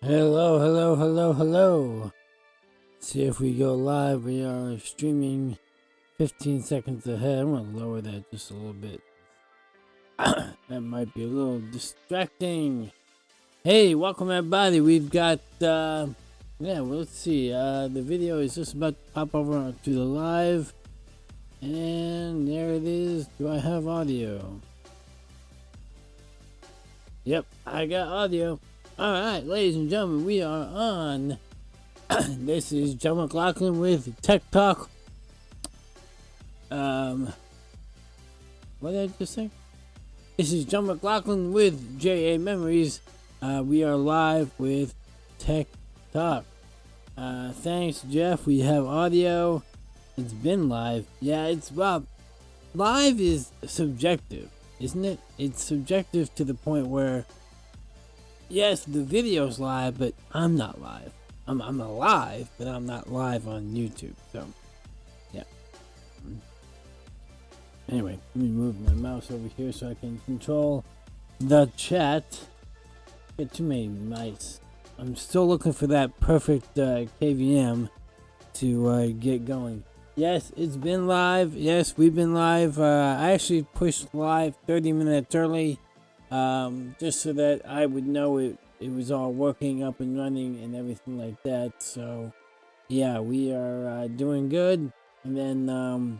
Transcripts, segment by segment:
Hello, hello, hello, hello. See if we go live. We are streaming 15 seconds ahead. I'm going to lower that just a little bit. That might be a little distracting. Hey, welcome everybody. We've got, let's see. The video is just about to pop over to the live. And there it is. Do I have audio? Yep, I got audio. Alright, ladies and gentlemen, we are on. This is John McLauchlan with Tech Talk. What did I just say? This is John McLauchlan with JAmemories. We are live with Tech Talk. Thanks, Jeff. We have audio. It's been live. Yeah, it's live is subjective, isn't it? It's subjective to the point where, yes, the video's live, but I'm not live. I'm alive, but I'm not live on YouTube. So, yeah. Anyway, let me move my mouse mouse over here so I can control the chat. Get too many mice. I'm still looking for that perfect KVM to get going. Yes, it's been live. Yes, we've been live. I actually pushed live 30 minutes early, just so that I would know it was all working, up and running, and everything like that. So, yeah, we are doing good. And then,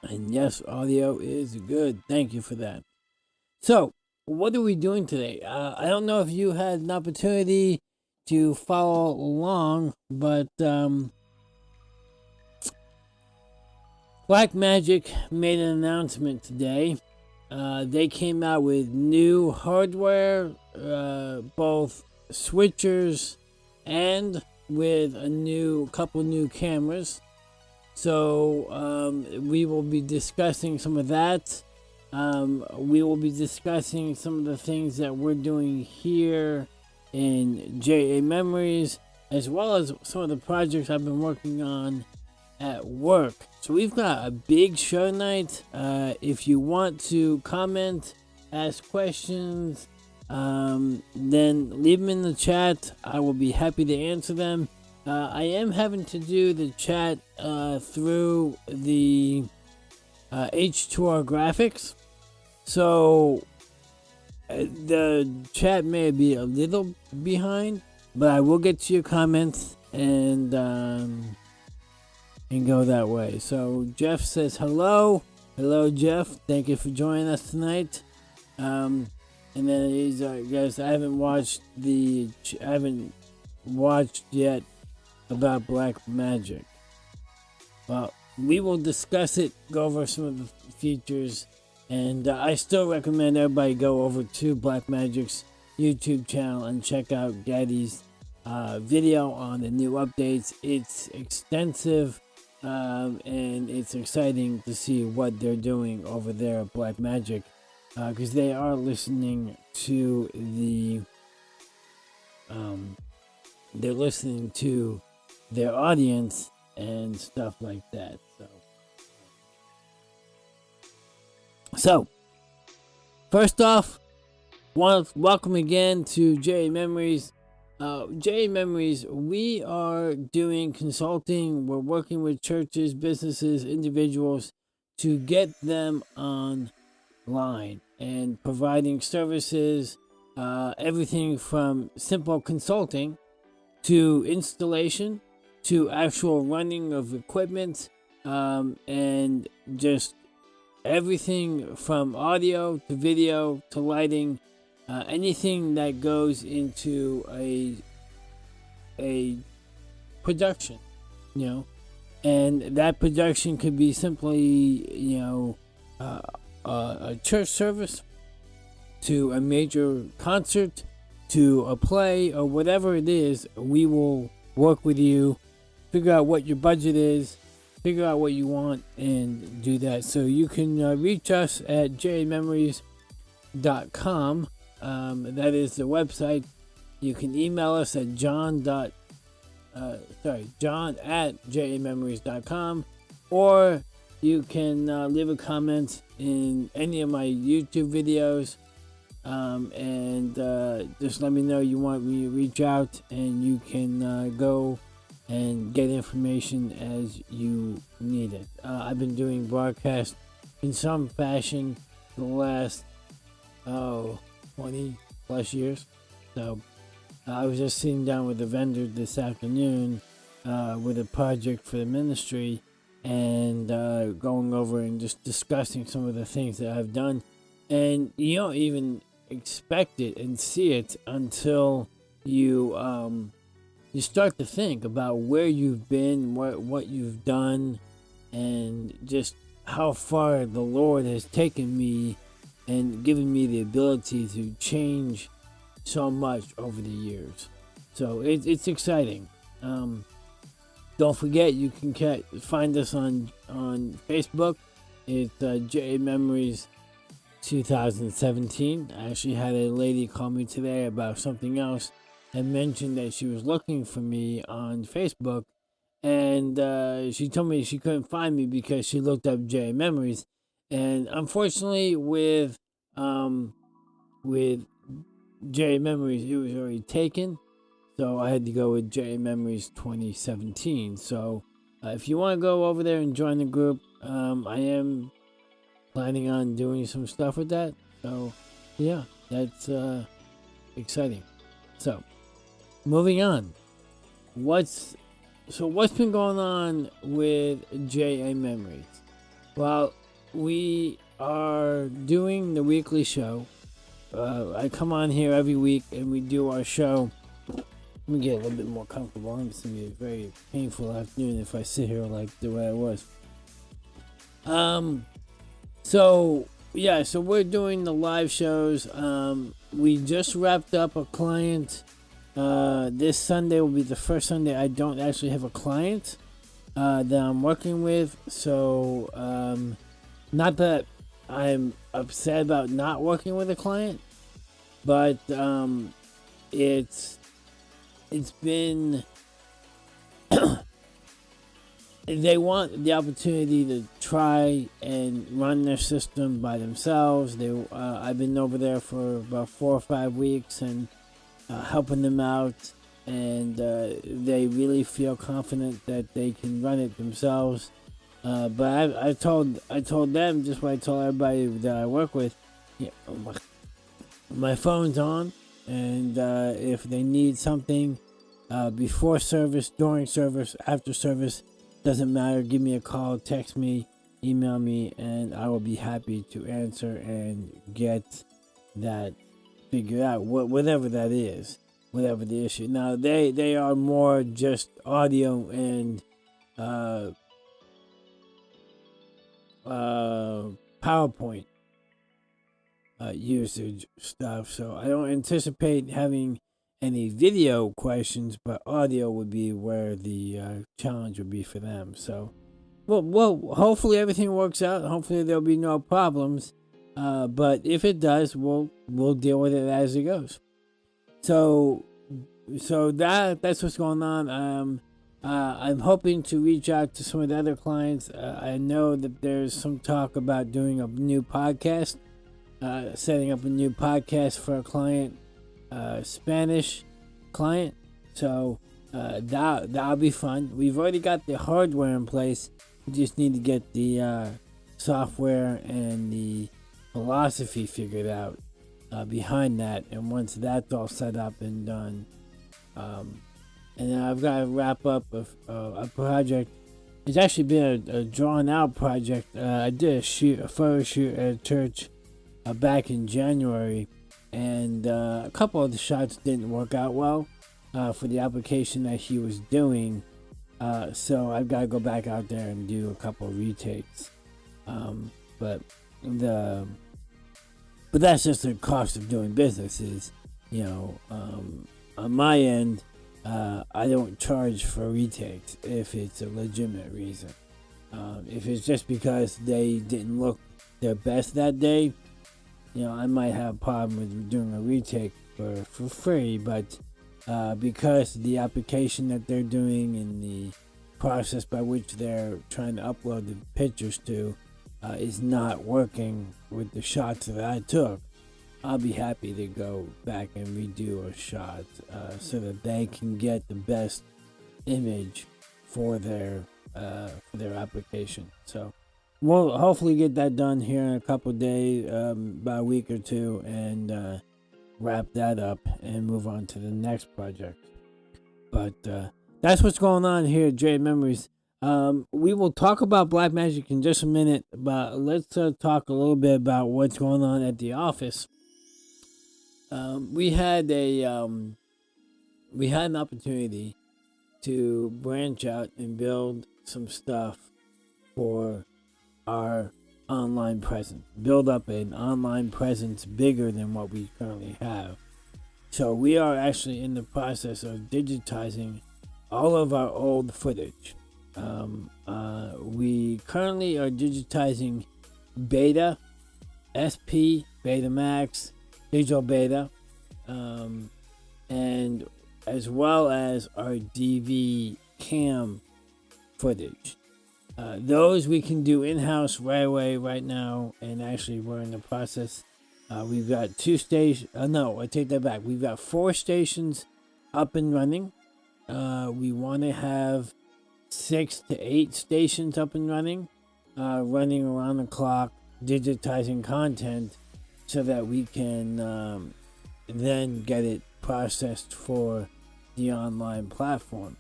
and yes, audio is good. Thank you for that. So, what are we doing today? I don't know if you had an opportunity to follow along, but Blackmagic made an announcement today. They came out with new hardware, both switchers and with a couple new cameras. So we will be discussing some of that. We will be discussing some of the things that we're doing here in JA Memories, as well as some of the projects I've been working on at work. So we've got a big show tonight. If you want to comment, ask questions, then leave them in the chat. I will be happy to answer them. I am having to do the chat through the H2R graphics, so the chat may be a little behind, but I will get to your comments and go that way. So Jeff says hello. Hello, Jeff. Thank you for joining us tonight. And then he's guys, I haven't watched yet about Blackmagic. Well, we will discuss it, go over some of the features, and I still recommend everybody go over to Blackmagic's YouTube channel and check out Gaddy's video on the new updates. It's extensive, and it's exciting to see what they're doing over there at Blackmagic, because they are listening to they're listening to their audience and stuff like that. So first off, welcome again to JA Memories. JA Memories, we are doing consulting. We're working with churches, businesses, individuals to get them online and providing services, everything from simple consulting to installation to actual running of equipment, and just everything from audio to video to lighting, anything that goes into a production, and that production could be simply, a church service, to a major concert, to a play, or whatever it is. We will work with you, figure out what your budget is, figure out what you want, and do that. So you can reach us at JAmemories.com. That is the website. You can email us at john at JAmemories.com, or you can leave a comment in any of my YouTube videos, and just let me know you want me to reach out, and you can go and get information as you need it. I've been doing broadcasts in some fashion for the last 20 plus years. So I was just sitting down with a vendor this afternoon with a project for the ministry, and going over and just discussing some of the things that I've done. And you don't even expect it and see it until you start to think about where you've been, what you've done, and just how far the Lord has taken me and given me the ability to change so much over the years. So it's exciting. Don't forget, you can find us on Facebook. It's JA Memories 2017. I actually had a lady call me today about something else and mentioned that she was looking for me on Facebook, and she told me she couldn't find me because she looked up JA Memories, And unfortunately, with JA Memories, it was already taken. So I had to go with JA Memories 2017. So if you want to go over there and join the group, I am planning on doing some stuff with that. So yeah, that's exciting. So moving on, what's been going on with JA Memories? Well, we are doing the weekly show. I come on here every week and we do our show. Let me get a little bit more comfortable. It's going to be a very painful afternoon if I sit here like the way I was. So we're doing the live shows. We just wrapped up a client. This Sunday will be the first Sunday I don't actually have a client that I'm working with. So, not that I'm upset about not working with a client, but it's been they want the opportunity to try and run their system by themselves. I've been over there for about 4 or 5 weeks and helping them out, and they really feel confident that they can run it themselves. But I told them just what I told everybody that I work with. Yeah, my phone's on, and if they need something before service, during service, after service, doesn't matter. Give me a call, text me, email me, and I will be happy to answer and get that figured out. Whatever that is, whatever the issue. Now they are more just audio and PowerPoint usage stuff. So I don't anticipate having any video questions, but audio would be where the challenge would be for them. So, well, hopefully everything works out. Hopefully there'll be no problems. But if it does, we'll deal with it as it goes. So that's what's going on. I'm hoping to reach out to some of the other clients. I know that there's some talk about doing a new podcast, setting up a new podcast for a client, Spanish client. So that'll be fun. We've already got the hardware in place. We just need to get the software and the philosophy figured out behind that. And once that's all set up and done, and then I've got to wrap up a project. It's actually been a drawn out project. I did a photo shoot at a church back in January, and a couple of the shots didn't work out well for the application that he was doing. So I've got to go back out there and do a couple of retakes. But that's just the cost of doing business. Is on my end. I don't charge for retakes if it's a legitimate reason. If it's just because they didn't look their best that day, I might have a problem with doing a retake for free. But because the application that they're doing and the process by which they're trying to upload the pictures to is not working with the shots that I took, I'll be happy to go back and redo a shot so that they can get the best image for their application. So we'll hopefully get that done here in a couple of days, about a week or two, and wrap that up and move on to the next project. But that's what's going on here at JA Memories. We will talk about Black Magic in just a minute, but let's talk a little bit about what's going on at the office. We had an opportunity to branch out and build some stuff for our online presence, build up an online presence bigger than what we currently have. So we are actually in the process of digitizing all of our old footage. We currently are digitizing Beta, SP, Beta Max, Digital Beta, and as well as our DV cam footage. Those we can do in-house right away, right now, and actually we're in the process. We've got 2 stations. No, I take that back. We've got 4 stations up and running. We want to have 6 to 8 stations up and running, running around the clock, digitizing content, so that we can then get it processed for the online platform.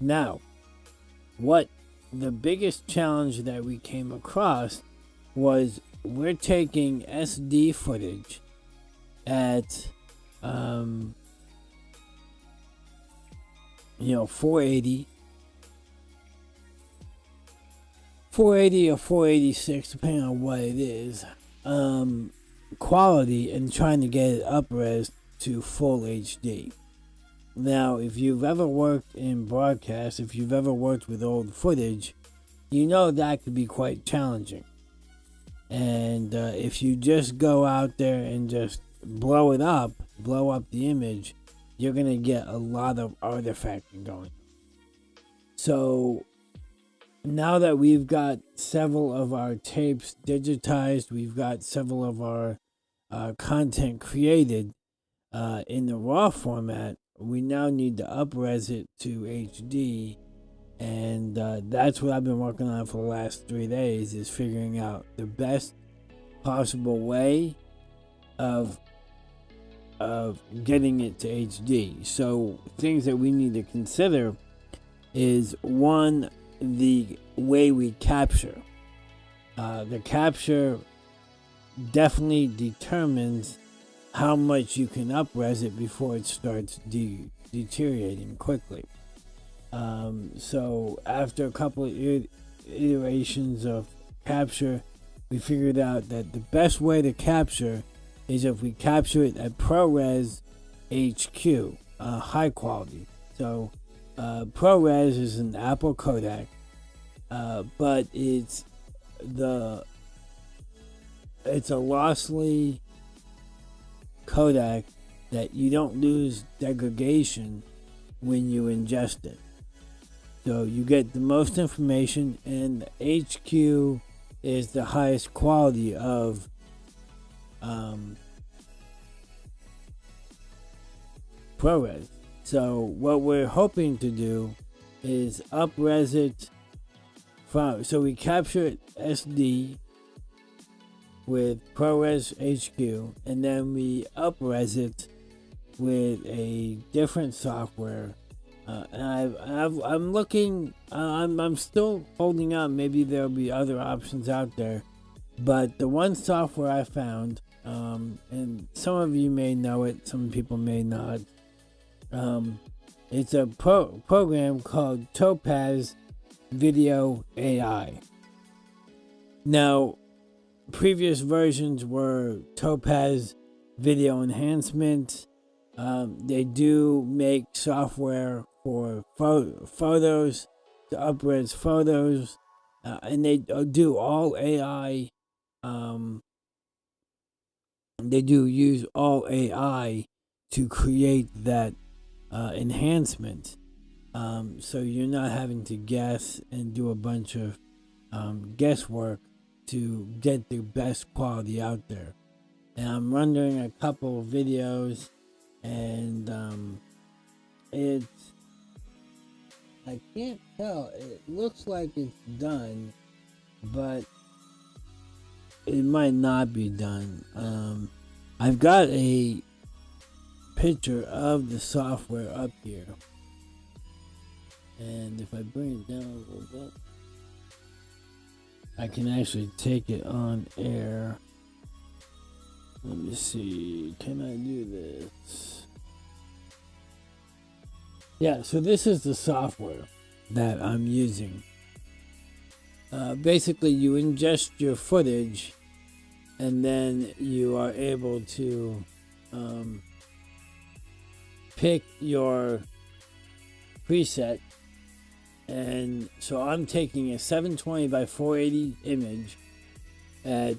Now, what the biggest challenge that we came across was we're taking SD footage at 480 or 486, depending on what it is, quality, and trying to get it up-res to full HD. Now, if you've ever worked in broadcast, if you've ever worked with old footage, you know that could be quite challenging. And if you just go out there and just blow up the image, you're going to get a lot of artifacting going. So now that we've got several of our tapes digitized, we've got several of our content created in the RAW format, we now need to up-res it to HD, and that's what I've been working on for the last 3 days, is figuring out the best possible way of getting it to HD. So things that we need to consider is, one, the way we capture. The capture definitely determines how much you can up-res it before it starts deteriorating quickly. So after a couple of iterations of capture, we figured out that the best way to capture is if we capture it at ProRes HQ, high quality. So ProRes is an Apple codec, but it's a lossy codec that you don't lose degradation when you ingest it. So you get the most information, and HQ is the highest quality of ProRes. So what we're hoping to do is up-res it so we capture it SD with ProRes HQ, and then we up-res it with a different software. And I'm still holding out. Maybe there'll be other options out there, but the one software I found, and some of you may know it, some people may not. It's a program called Topaz Video AI. Now, previous versions were Topaz Video Enhancement. They do make software for photos, to up-res photos, and they do all AI. They do use all AI to create that enhancement. So you're not having to guess and do a bunch of guesswork to get the best quality out there. And I'm rendering a couple of videos, and I can't tell. It looks like it's done, but it might not be done. I've got a picture of the software up here, and if I bring it down a little bit, I can actually take it on air. Let me see, can I do this? Yeah, so this is the software that I'm using. Basically, you ingest your footage, and then you are able to pick your preset. And so I'm taking a 720 by 480 image at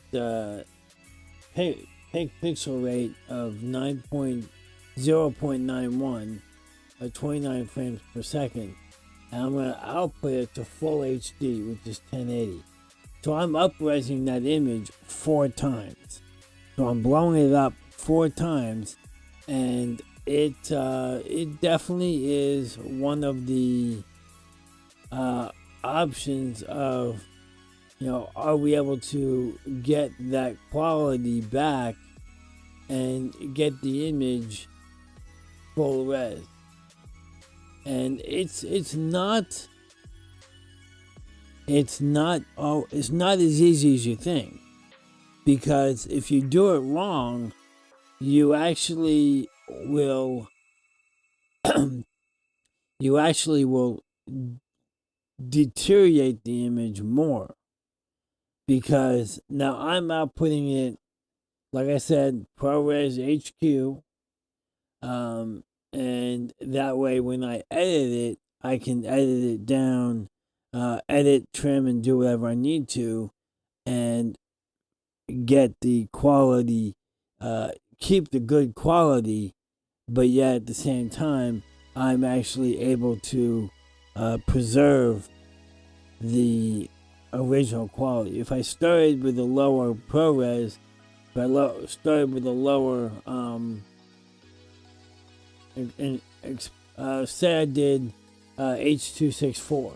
pixel rate of 0.91 or 29 frames per second, and I'm going to output it to full HD, which is 1080. So I'm up-resing that image 4 times. So I'm blowing it up 4 times, and it definitely is one of the options of, are we able to get that quality back and get the image full res. And it's not as easy as you think, because if you do it wrong, you actually will deteriorate the image more, because now I'm outputting it, like I said, ProRes HQ, and that way when I edit it, I can edit it down, edit, trim, and do whatever I need to, and get the quality, keep the good quality, but yet at the same time, I'm actually able to preserve the original quality. If I started with a lower ProRes, if I started with a lower, say I did H.264.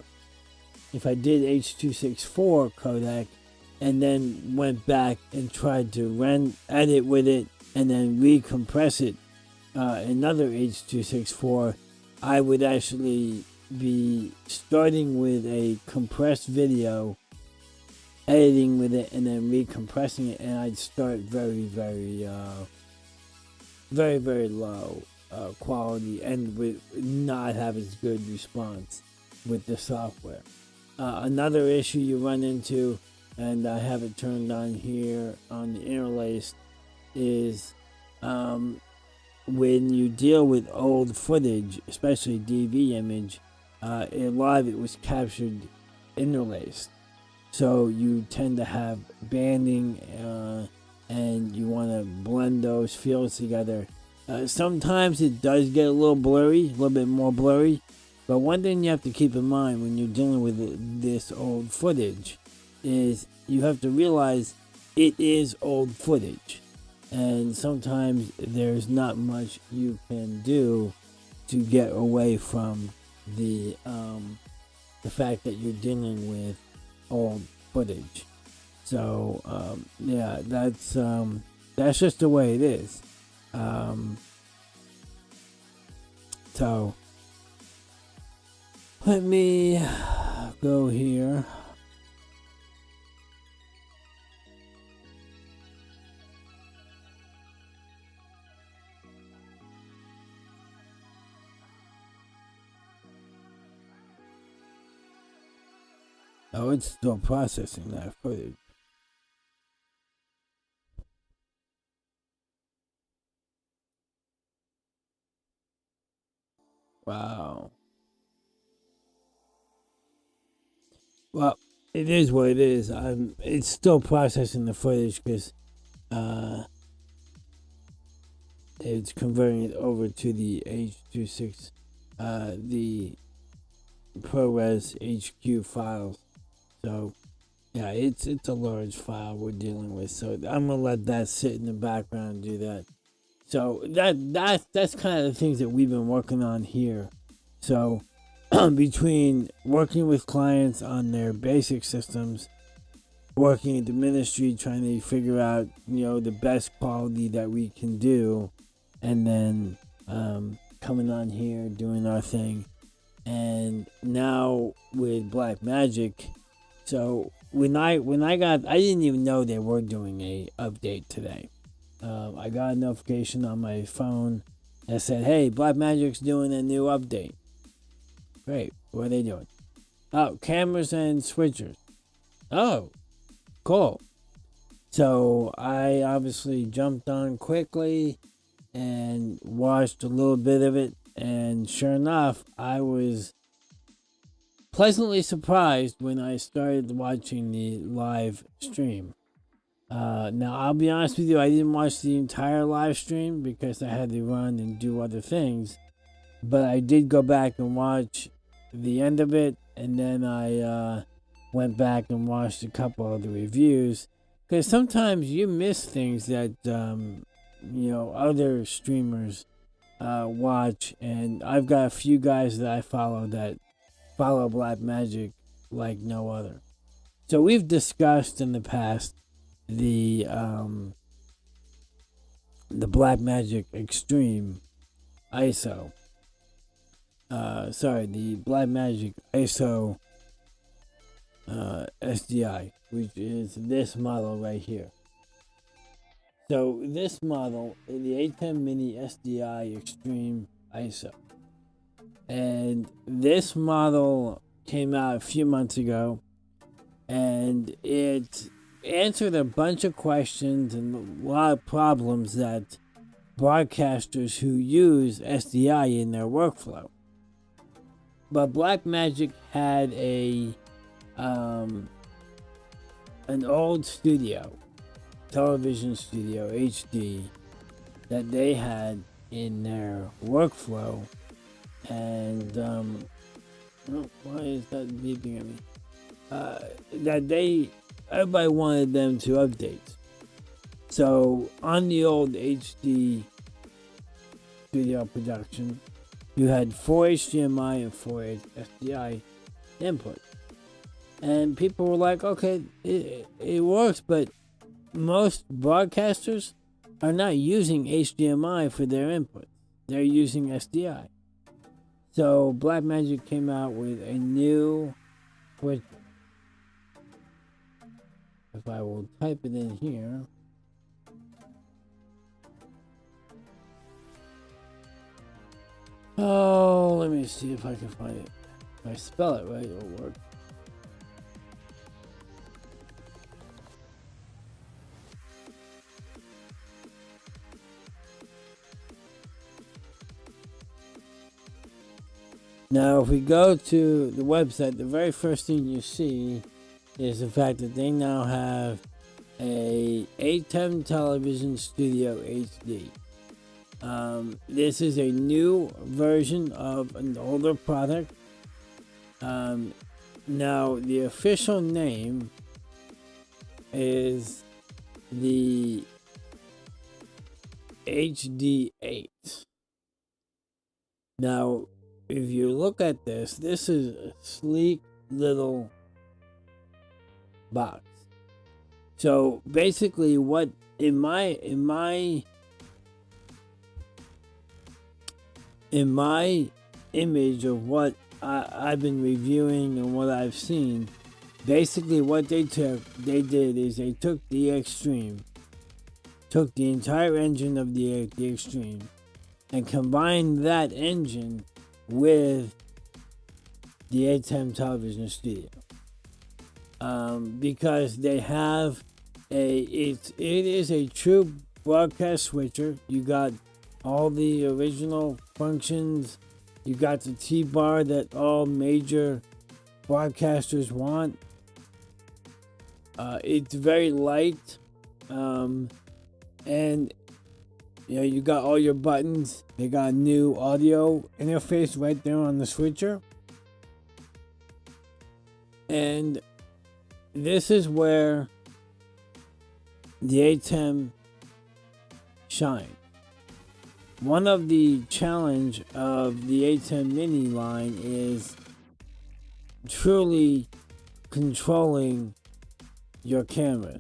If I did H.264 codec and then went back and tried to edit with it and then recompress it, another H.264, I would actually be starting with a compressed video, editing with it, and then recompressing it, and I'd start very, very, very, very low quality, and would not have as good response with the software. Another issue you run into, and I have it turned on here on the interlaced, is when you deal with old footage, especially DV image, a lot of it was captured interlaced. So you tend to have banding, and you want to blend those fields together. Sometimes it does get a little blurry, a little bit more blurry. But one thing you have to keep in mind when you're dealing with this old footage is you have to realize it is old footage. And sometimes there's not much you can do to get away from the fact that you're dealing with old footage. So yeah, that's just the way it is. So let me go here. Oh, it's still processing that footage. Wow. Well, it is what it is. It's still processing the footage because it's converting it over to the H.26, the ProRes HQ files. So yeah, it's a large file we're dealing with. So I'm gonna let that sit in the background and do that. So that's kind of the things that we've been working on here. So between working with clients on their basic systems, working at the ministry, trying to figure out, the best quality that we can do, and then coming on here, doing our thing. And now with Black Magic, so when I didn't even know they were doing a update today. I got a notification on my phone that said, hey, Black Magic's doing a new update. Great. What are they doing? Oh, cameras and switchers. Oh, cool. So I obviously jumped on quickly and watched a little bit of it. And sure enough, I was pleasantly surprised when I started watching the live stream. Now, I'll be honest with you, I didn't watch the entire live stream because I had to run and do other things. But I did go back and watch the end of it, and then I went back and watched a couple of the reviews, because sometimes you miss things that other streamers watch, and I've got a few guys that I follow that follow Black Magic like no other. So we've discussed in the past the Black Magic Extreme ISO. The Black Magic ISO SDI, which is this model right here. So this model is the A10 Mini SDI Extreme ISO. And this model came out a few months ago, and it answered a bunch of questions and a lot of problems that broadcasters who use SDI in their workflow. But Blackmagic had an old studio, television studio HD, that they had in their workflow, and why is that beeping at me? Everybody wanted them to update. So on the old HD studio production, you had 4 HDMI and 4 SDI input. And people were like, okay, it works, but most broadcasters are not using HDMI for their input. They're using SDI. So Blackmagic came out with a new switch. If I will type it in here. Oh, let me see if I can find it. If I spell it right, it'll work. Now, if we go to the website, the very first thing you see is the fact that they now have a A10 Television Studio HD. This is a new version of an older product. Now, the official name is the HD8. Now, if you look at this, this is a sleek little box. So basically, what in my image of what I've been reviewing and what I've seen, basically what they took the Extreme, took the entire engine of the Extreme, and combined that engine with the A10 Television Studio, because they have it is a true broadcast switcher. You got all the original functions. You got the T-bar that all major broadcasters want. It's very light, and you got all your buttons. They got a new audio interface right there on the switcher. And this is where the A10 shines. One of the challenge of the A10 Mini line is truly controlling your camera,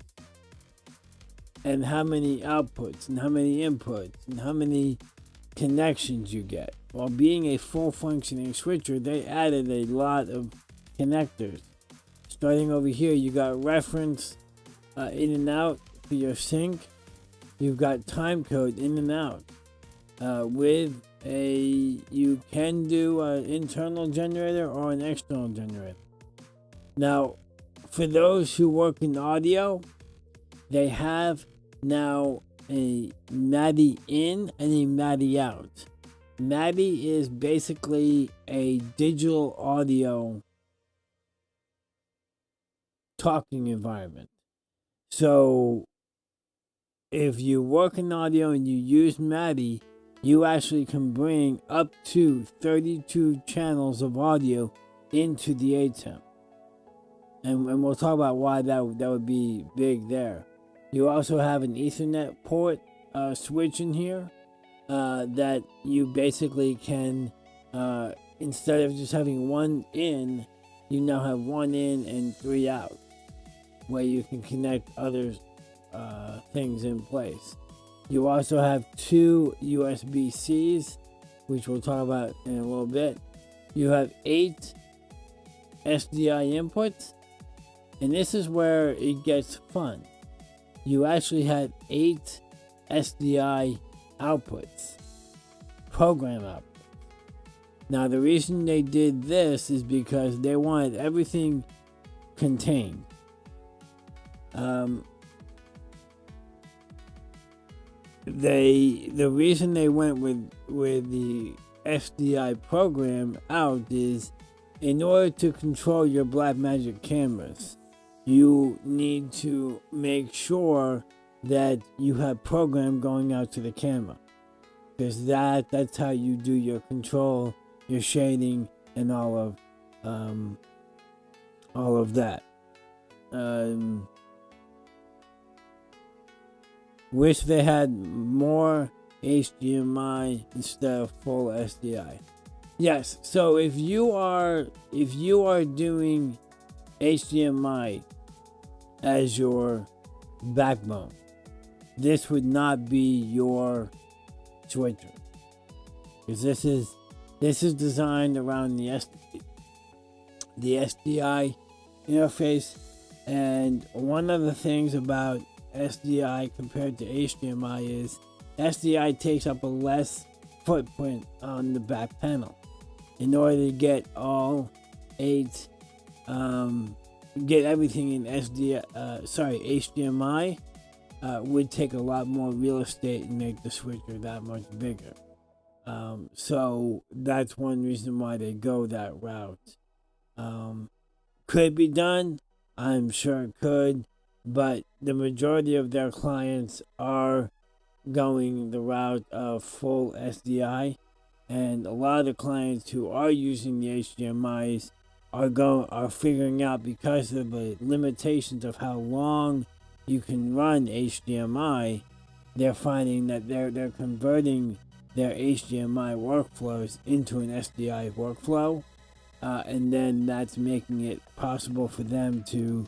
and how many outputs and how many inputs and how many connections you get. While being a full functioning switcher, they added a lot of connectors. Starting over here, you got reference in and out for your sync. You've got time code in and out. You can do an internal generator or an external generator. Now, for those who work in audio, they have now a MADI in and a MADI out. MADI is basically a digital audio talking environment. So if you work in audio and you use MADI, you actually can bring up to 32 channels of audio into the ATEM. And we'll talk about why that would be big there. You also have an Ethernet port switch in here that you basically can, instead of just having one in, you now have one in and three out, where you can connect other things in place. You also have two USB-Cs, which we'll talk about in a little bit. You have 8 SDI inputs, and this is where it gets fun. You actually have 8 SDI outputs, program outputs. Now, the reason they did this is because they wanted everything contained. The reason they went with the SDI program out is in order to control your Blackmagic cameras, you need to make sure that you have program going out to the camera, because that's how you do your control, your shading, and all of that. Wish they had more HDMI instead of full SDI. Yes, so if you are doing HDMI as your backbone, this would not be your switcher, because this is designed around the SDI interface. And one of the things about SDI compared to HDMI is SDI takes up a less footprint on the back panel. In order to get all 8, get everything in HDMI would take a lot more real estate and make the switcher that much bigger. So that's one reason why they go that route. Could it be done? I'm sure it could, but the majority of their clients are going the route of full SDI, and a lot of the clients who are using the HDMIs are figuring out, because of the limitations of how long you can run HDMI, they're finding that they're converting their HDMI workflows into an SDI workflow, and then that's making it possible for them to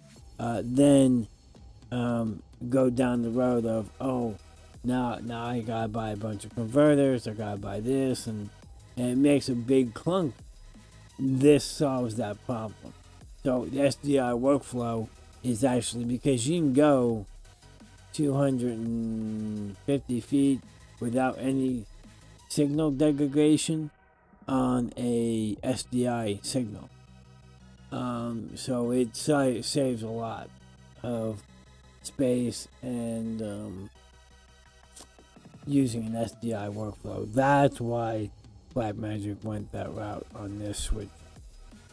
then go down the road of, now I gotta buy a bunch of converters, I gotta buy this, and it makes a big clunk. This solves that problem. So the SDI workflow is actually, because you can go 250 feet without any signal degradation on a SDI signal. So it saves a lot of space and using an SDI workflow. That's why Blackmagic went that route on this switch.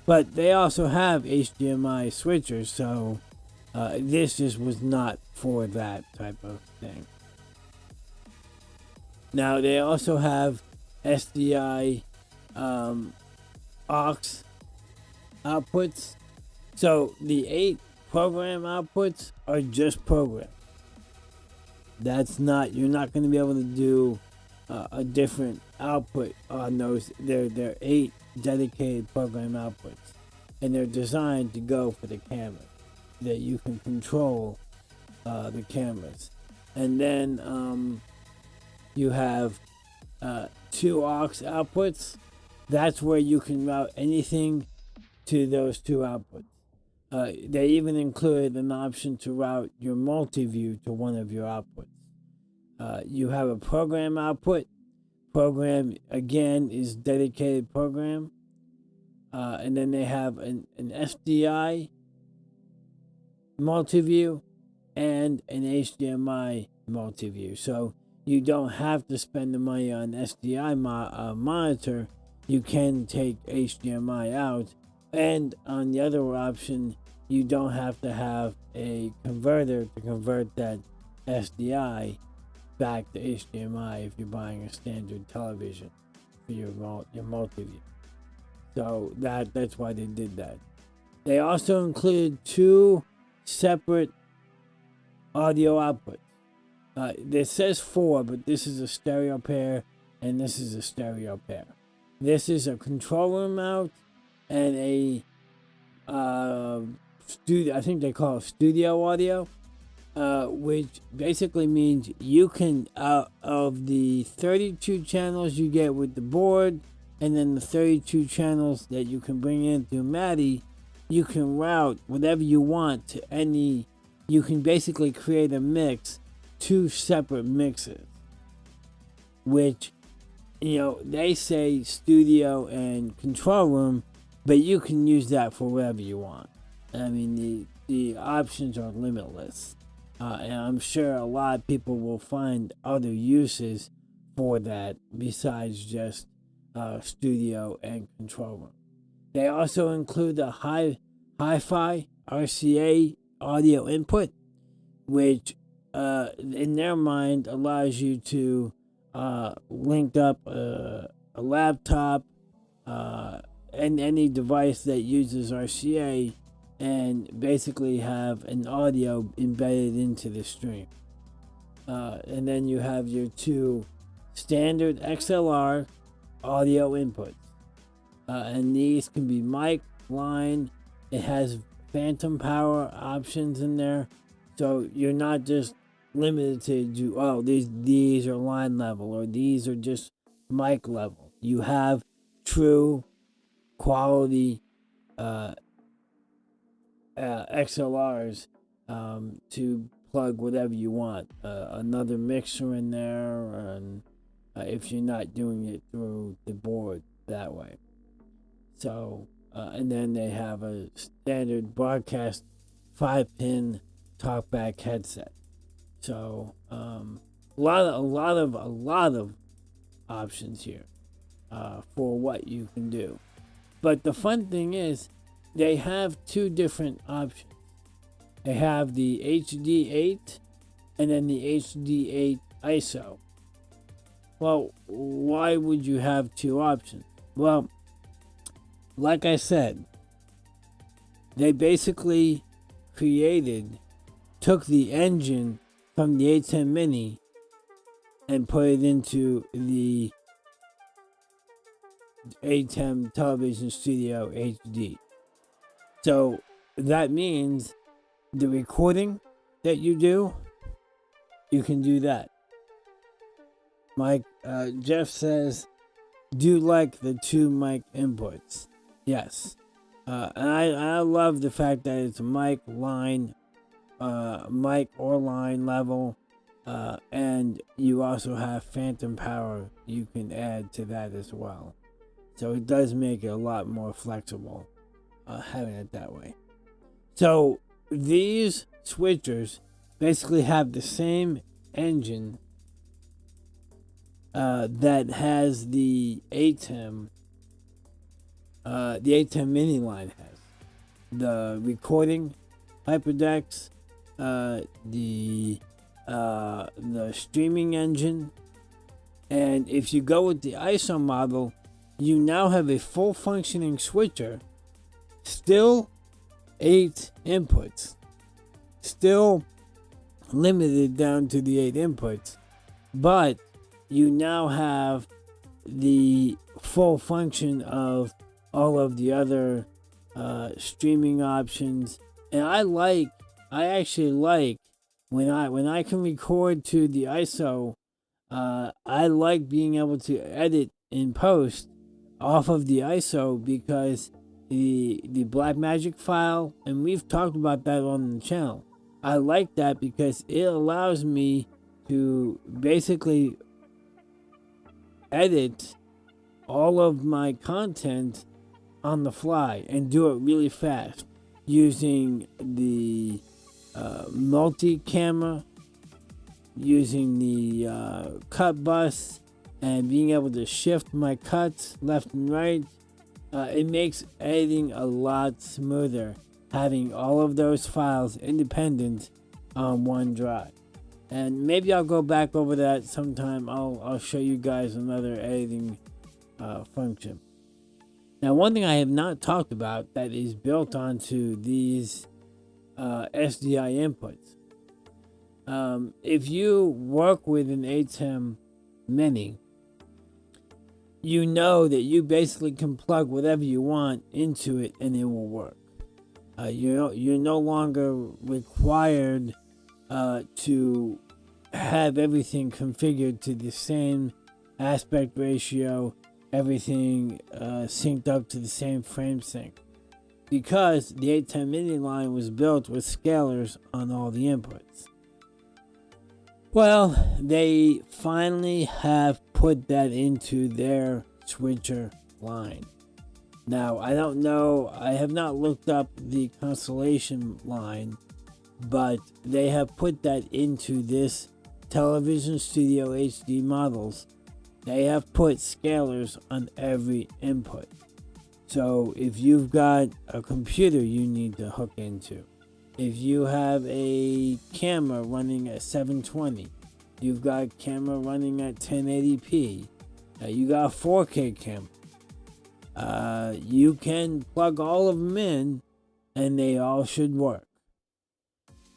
But they also have HDMI switchers, so this just was not for that type of thing. Now they also have SDI aux outputs. So the 8 program outputs are just program. That's not, you're not going to be able to do a different output on those. They're 8 dedicated program outputs, and they're designed to go for the camera, that you can control the cameras. And then you have 2 aux outputs. That's where you can route anything to those 2 outputs. They even included an option to route your multi-view to one of your outputs. You have a program output. Program, again, is dedicated program. And then they have an SDI multi-view and an HDMI multi-view. So you don't have to spend the money on SDI monitor. You can take HDMI out. And on the other option, you don't have to have a converter to convert that SDI back to HDMI if you're buying a standard television for your multi-view. So that's why they did that. They also included 2 separate audio outputs. This says 4, but this is a stereo pair, and this is a stereo pair. This is a control room out and a studio. I think they call it studio audio, which basically means you can, out of the 32 channels you get with the board, and then the 32 channels that you can bring in through MADI, you can route whatever you want to any. You can basically create a mix, 2 separate mixes, which, they say studio and control room, but you can use that for whatever you want. I mean, the options are limitless. And I'm sure a lot of people will find other uses for that besides just studio and control room. They also include the hi-fi RCA audio input, which in their mind allows you to link up a laptop and any device that uses RCA and basically have an audio embedded into the stream. And then you have your 2 standard XLR audio inputs. And these can be mic, line. It has phantom power options in there. So you're not just limited to these are line level or these are just mic level. You have true quality XLRs to plug whatever you want. Another mixer in there, and if you're not doing it through the board that way. So, and then they have a standard broadcast 5-pin talkback headset. So, a lot of options here for what you can do. But the fun thing is, they have 2 different options. They have the HD8 and then the HD8 ISO. Well, why would you have 2 options? Well, like I said, they basically took the engine from the A10 Mini and put it into the A10 Television Studio HD. So that means the recording that you do, you can do that. Jeff says, do you like the 2 mic inputs? Yes. And I love the fact that it's mic or line level. And you also have phantom power you can add to that as well. So it does make it a lot more flexible. Having it that way. So these switchers basically have the same engine that has the ATEM Mini line has. The recording HyperDecks, the streaming engine, and if you go with the ISO model, you now have a full functioning switcher. Still 8 inputs. Still limited down to the 8 inputs. But you now have the full function of all of the other streaming options. And I actually like when I can record to the ISO, I like being able to edit in post off of the ISO because the Blackmagic file, and we've talked about that on the channel. I like that because it allows me to basically edit all of my content on the fly and do it really fast using the multi-camera, using the cut bus, and being able to shift my cuts left and right. It makes editing a lot smoother, having all of those files independent on one drive. And maybe I'll go back over that sometime. I'll show you guys another editing function. Now, one thing I have not talked about that is built onto these SDI inputs. If you work with an ATEM Mini, you know that you basically can plug whatever you want into it and it will work. You're no longer required to have everything configured to the same aspect ratio, everything synced up to the same frame sync, because the ATEM Mini line was built with scalers on all the inputs. Well, they finally have put that into their switcher line. Now, I don't know, I have not looked up the Constellation line, but they have put that into this Television Studio HD models. They have put scalers on every input. So if you've got a computer you need to hook into, if you have a camera running at 720, you've got a camera running at 1080p, you got a 4K camera, you can plug all of them in and they all should work.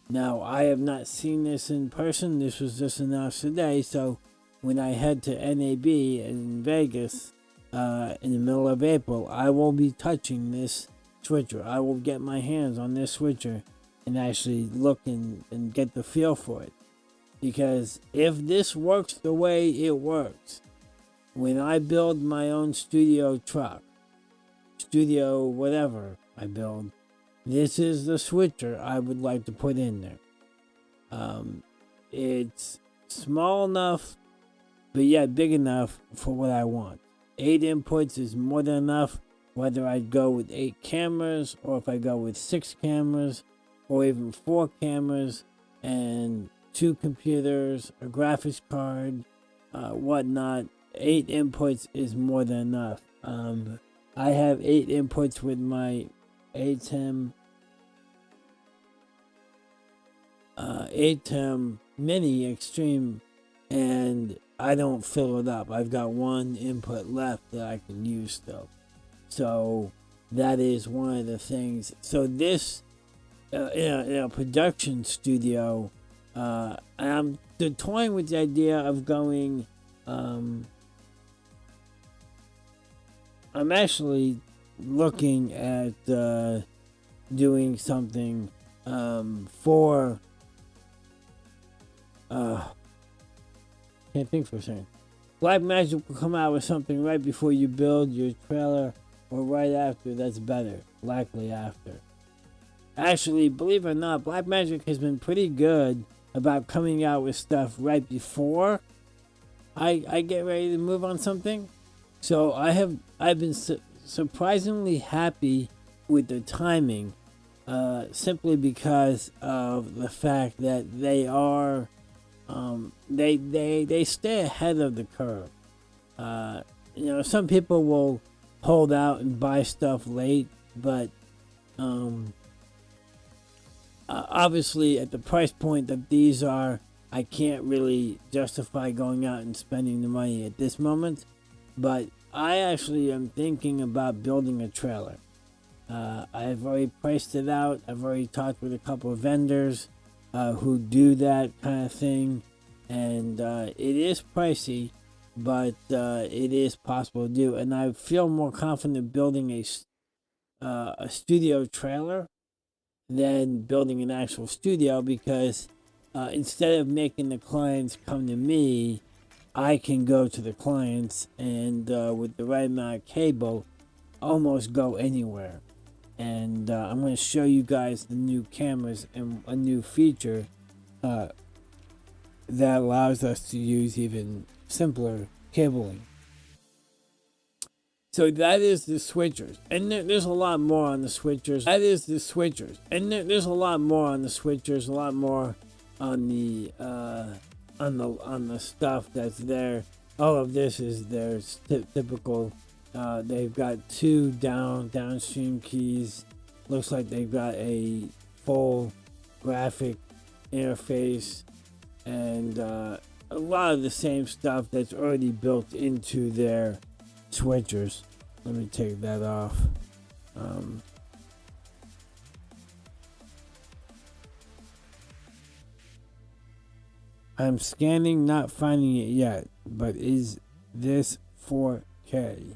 Now, I have not seen this in person. This was just announced today. So when I head to NAB in Vegas in the middle of April, I will be touching this switcher. I will get my hands on this switcher and actually look and get the feel for it. Because if this works the way it works, when I build my own studio truck, studio whatever I build, this is the switcher I would like to put in there. It's small enough, but yet big enough for what I want. 8 inputs is more than enough, whether I go with 8 cameras, or if I go with 6 cameras, or even 4 cameras, and 2 computers, a graphics card, whatnot. 8 inputs is more than enough. I have 8 inputs with my ATEM Mini Extreme, and I don't fill it up. I've got 1 input left that I can use still. So that is one of the things. So this in a production studio, I'm toying with the idea of going. I'm actually looking at doing something for can't think for a second. Blackmagic will come out with something right before you build your trailer, or right after. That's better, likely after. Actually, believe it or not, Blackmagic has been pretty good about coming out with stuff right before I get ready to move on something. So I've been surprisingly happy with the timing, simply because of the fact that they are they stay ahead of the curve. Some people will hold out and buy stuff late, but obviously at the price point that these are, I can't really justify going out and spending the money at this moment. But I actually am thinking about building a trailer. I've already priced it out. I've already talked with a couple of vendors who do that kind of thing, and it is pricey, but it is possible to do. And I feel more confident building a studio trailer than building an actual studio, because instead of making the clients come to me, I can go to the clients and with the right amount of cable, almost go anywhere. And I'm going to show you guys the new cameras and a new feature that allows us to use even simpler cabling. So that is the switchers, and there's a lot more on the switchers. That is the switchers, and there's a lot more on the switchers, a lot more on the stuff that's there. All of this is their typical. They've got 2 downstream keys. Looks like they've got a full graphic interface, and a lot of the same stuff that's already built into their switchers. Let me take that off. I'm scanning, not finding it yet. But is this 4K?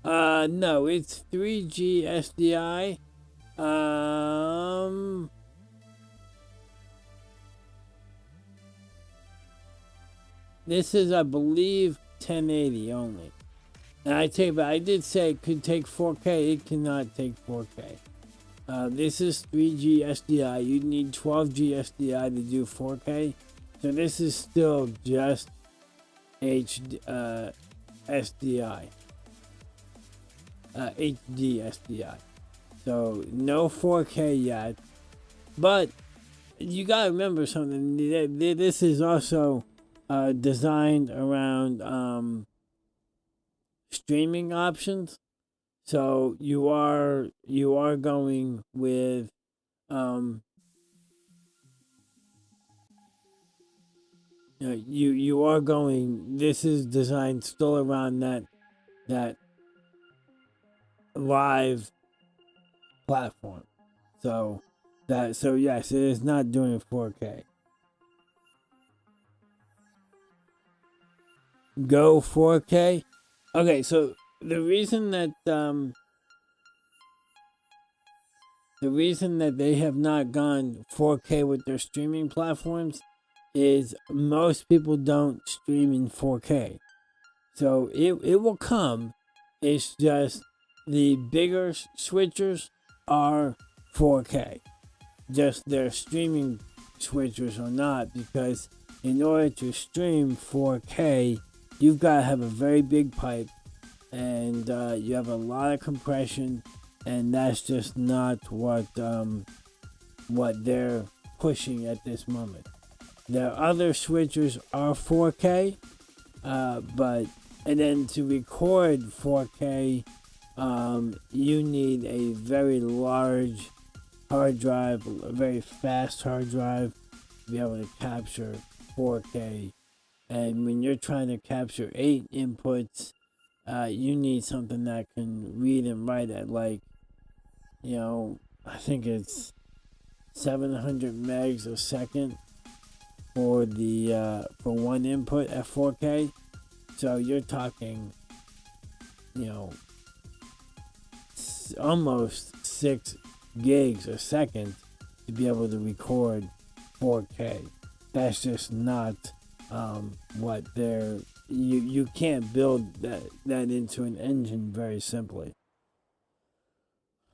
No, it's 3G SDI. This is, I believe, 1080 only. And I did say it could take 4K. It cannot take 4K. This is 3G SDI. You need 12G SDI to do 4K. So this is still just SDI. HD SDI. So no 4K yet. But you gotta remember something. This is also designed around streaming options. So you are going with you are going. This is designed still around that live platform. So yes, it is not doing 4K. Go 4K. Okay, so the reason that they have not gone 4K with their streaming platforms is most people don't stream in 4K. So it will come. It's just the bigger switchers are 4K. Just their streaming switchers are not, because in order to stream 4K, you've got to have a very big pipe, and you have a lot of compression, and that's just not what they're pushing at this moment. Their other switchers are 4K, and then to record 4K, you need a very large hard drive, a very fast hard drive, to be able to capture 4K. And when you're trying to capture 8 inputs, you need something that can read and write at I think it's 700 megs a second for one input at 4K. So you're talking, almost 6 gigs a second to be able to record 4K. That's just not what you can't build that into an engine very simply.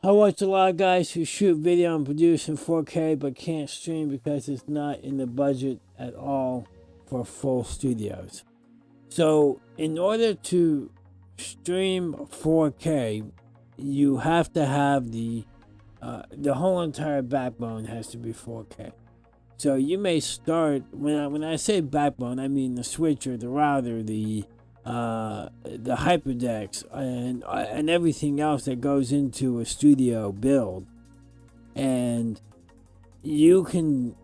I watch a lot of guys who shoot video and produce in 4K but can't stream because it's not in the budget at all for full studios. So in order to stream 4K, you have to have the whole entire backbone has to be 4K. So you may start, when I say backbone, I mean the switcher, the router, the hyperdecks, and everything else that goes into a studio build. And you can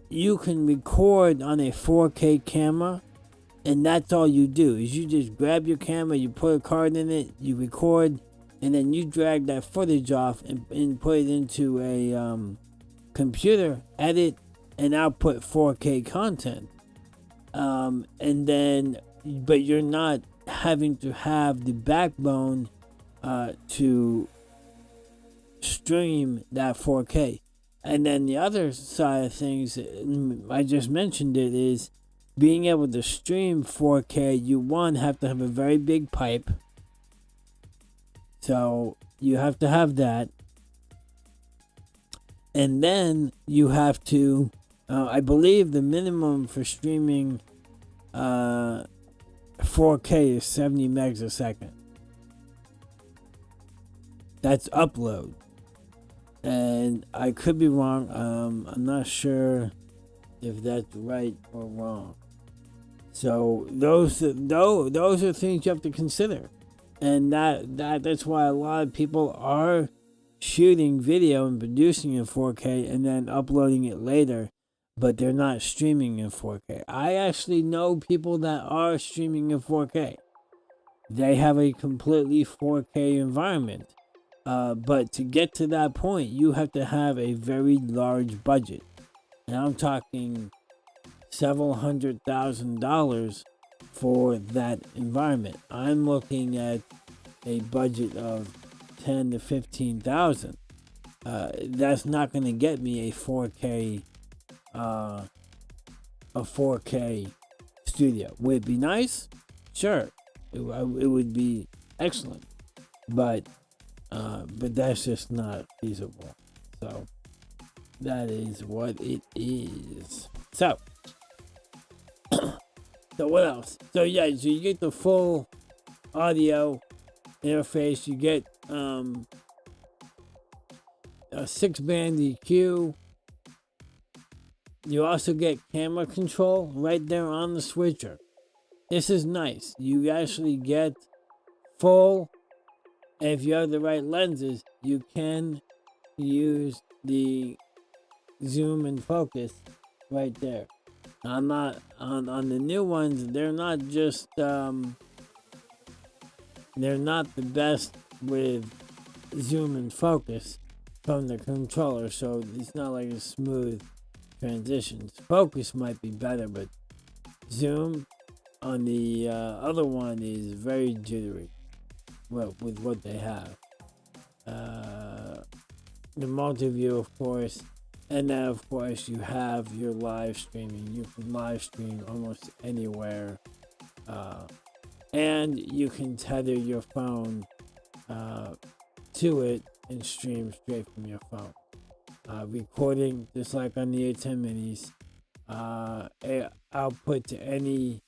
record on a 4K camera, and that's all you do. Is you just grab your camera, you put a card in it, you record, and then you drag that footage off and put it into a computer, edit, and output 4K content. But you're not having to have the backbone to stream that 4K. And then the other side of things, I just mentioned it, is being able to stream 4K. You have to have a very big pipe. So you have to have that. And then you have to, I believe the minimum for streaming 4K is 70 megs a second. That's upload. And I could be wrong. I'm not sure if that's right or wrong. So those are things you have to consider. And that's why a lot of people are shooting video and producing in 4K and then uploading it later, but they're not streaming in 4K. I actually know people that are streaming in 4K. they have a completely 4K environment. But to get to that point, you have to have a very large budget. And I'm talking several $100,000 for that environment. I'm looking at a budget of 10 to 15,000. That's not going to get me a 4K studio. Would it be nice? Sure, it would be excellent, but that's just not feasible. So that is what it is. So what else? So you get the full audio interface. You get a 6-band EQ. You also get camera control right there on the switcher. This is nice. You actually get full, and if you have the right lenses, you can use the zoom and focus right there. On the new ones, they're not the best with zoom and focus from the controller, so it's not like a smooth transitions. Focus might be better, but zoom on the other one is very jittery. Well, with what they have, the multi-view, of course, and then of course you have your live streaming. You can live stream almost anywhere, and you can tether your phone to it and stream straight from your phone. Recording, just like on the A10 minis, output to any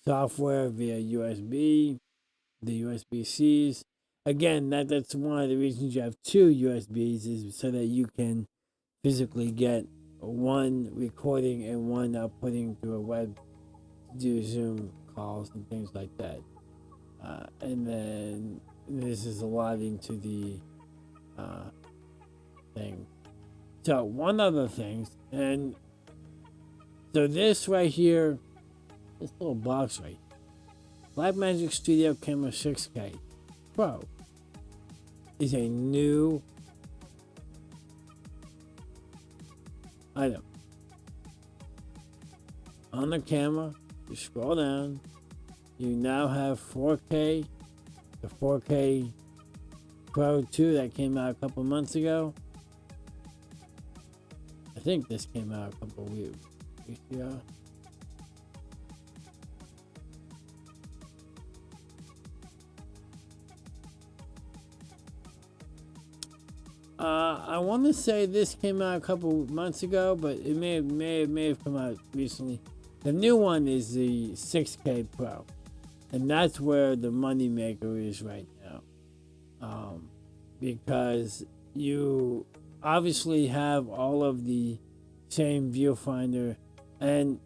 software via USB, the USB-Cs. Again, that's one of the reasons you have two USBs, is so that you can physically get one recording and one outputting through a web to do Zoom calls and things like that. And then this is a lot into the thing. So one other thing, and so this right here, this little box right here, Blackmagic Studio Camera 6K Pro is a new item. On the camera, you scroll down, you now have 4K, the 4K Pro 2 that came out a couple months ago. I think this came out a couple weeks ago. I want to say this came out a couple months ago, but it may have come out recently. The new one is the 6K Pro, and that's where the money maker is right now, because you obviously have all of the same viewfinder, and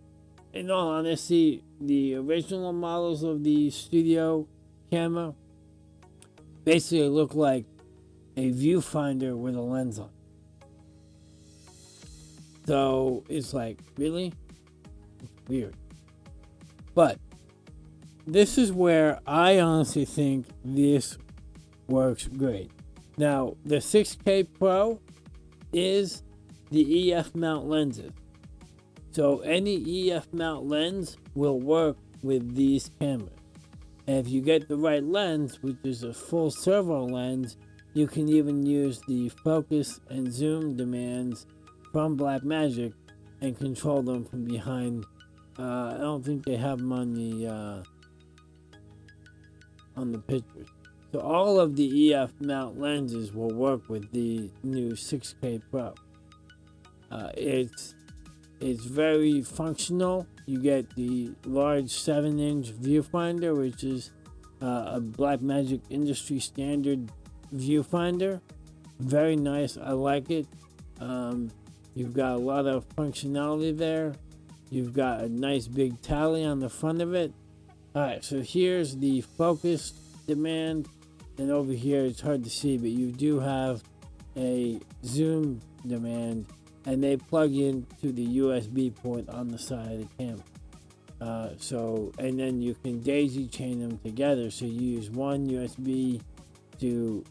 in all honesty, the original models of the studio camera basically look like a viewfinder with a lens on. So it's like, really? It's weird. But this is where I honestly think this works great. Now, the 6K Pro is the EF mount lenses. So any EF mount lens will work with these cameras. And if you get the right lens, which is a full servo lens, you can even use the focus and zoom demands from Blackmagic and control them from behind. I don't think they have them on the pictures. So all of the EF mount lenses will work with the new 6K Pro. It's very functional. You get the large 7-inch viewfinder, which is a Blackmagic industry standard viewfinder. Very nice. I like it. You've got a lot of functionality there. You've got a nice big tally on the front of it. Alright, so here's the focus demand, and over here it's hard to see, but you do have a zoom demand, and they plug into the USB port on the side of the camera. And then you can daisy chain them together. So you use one USB to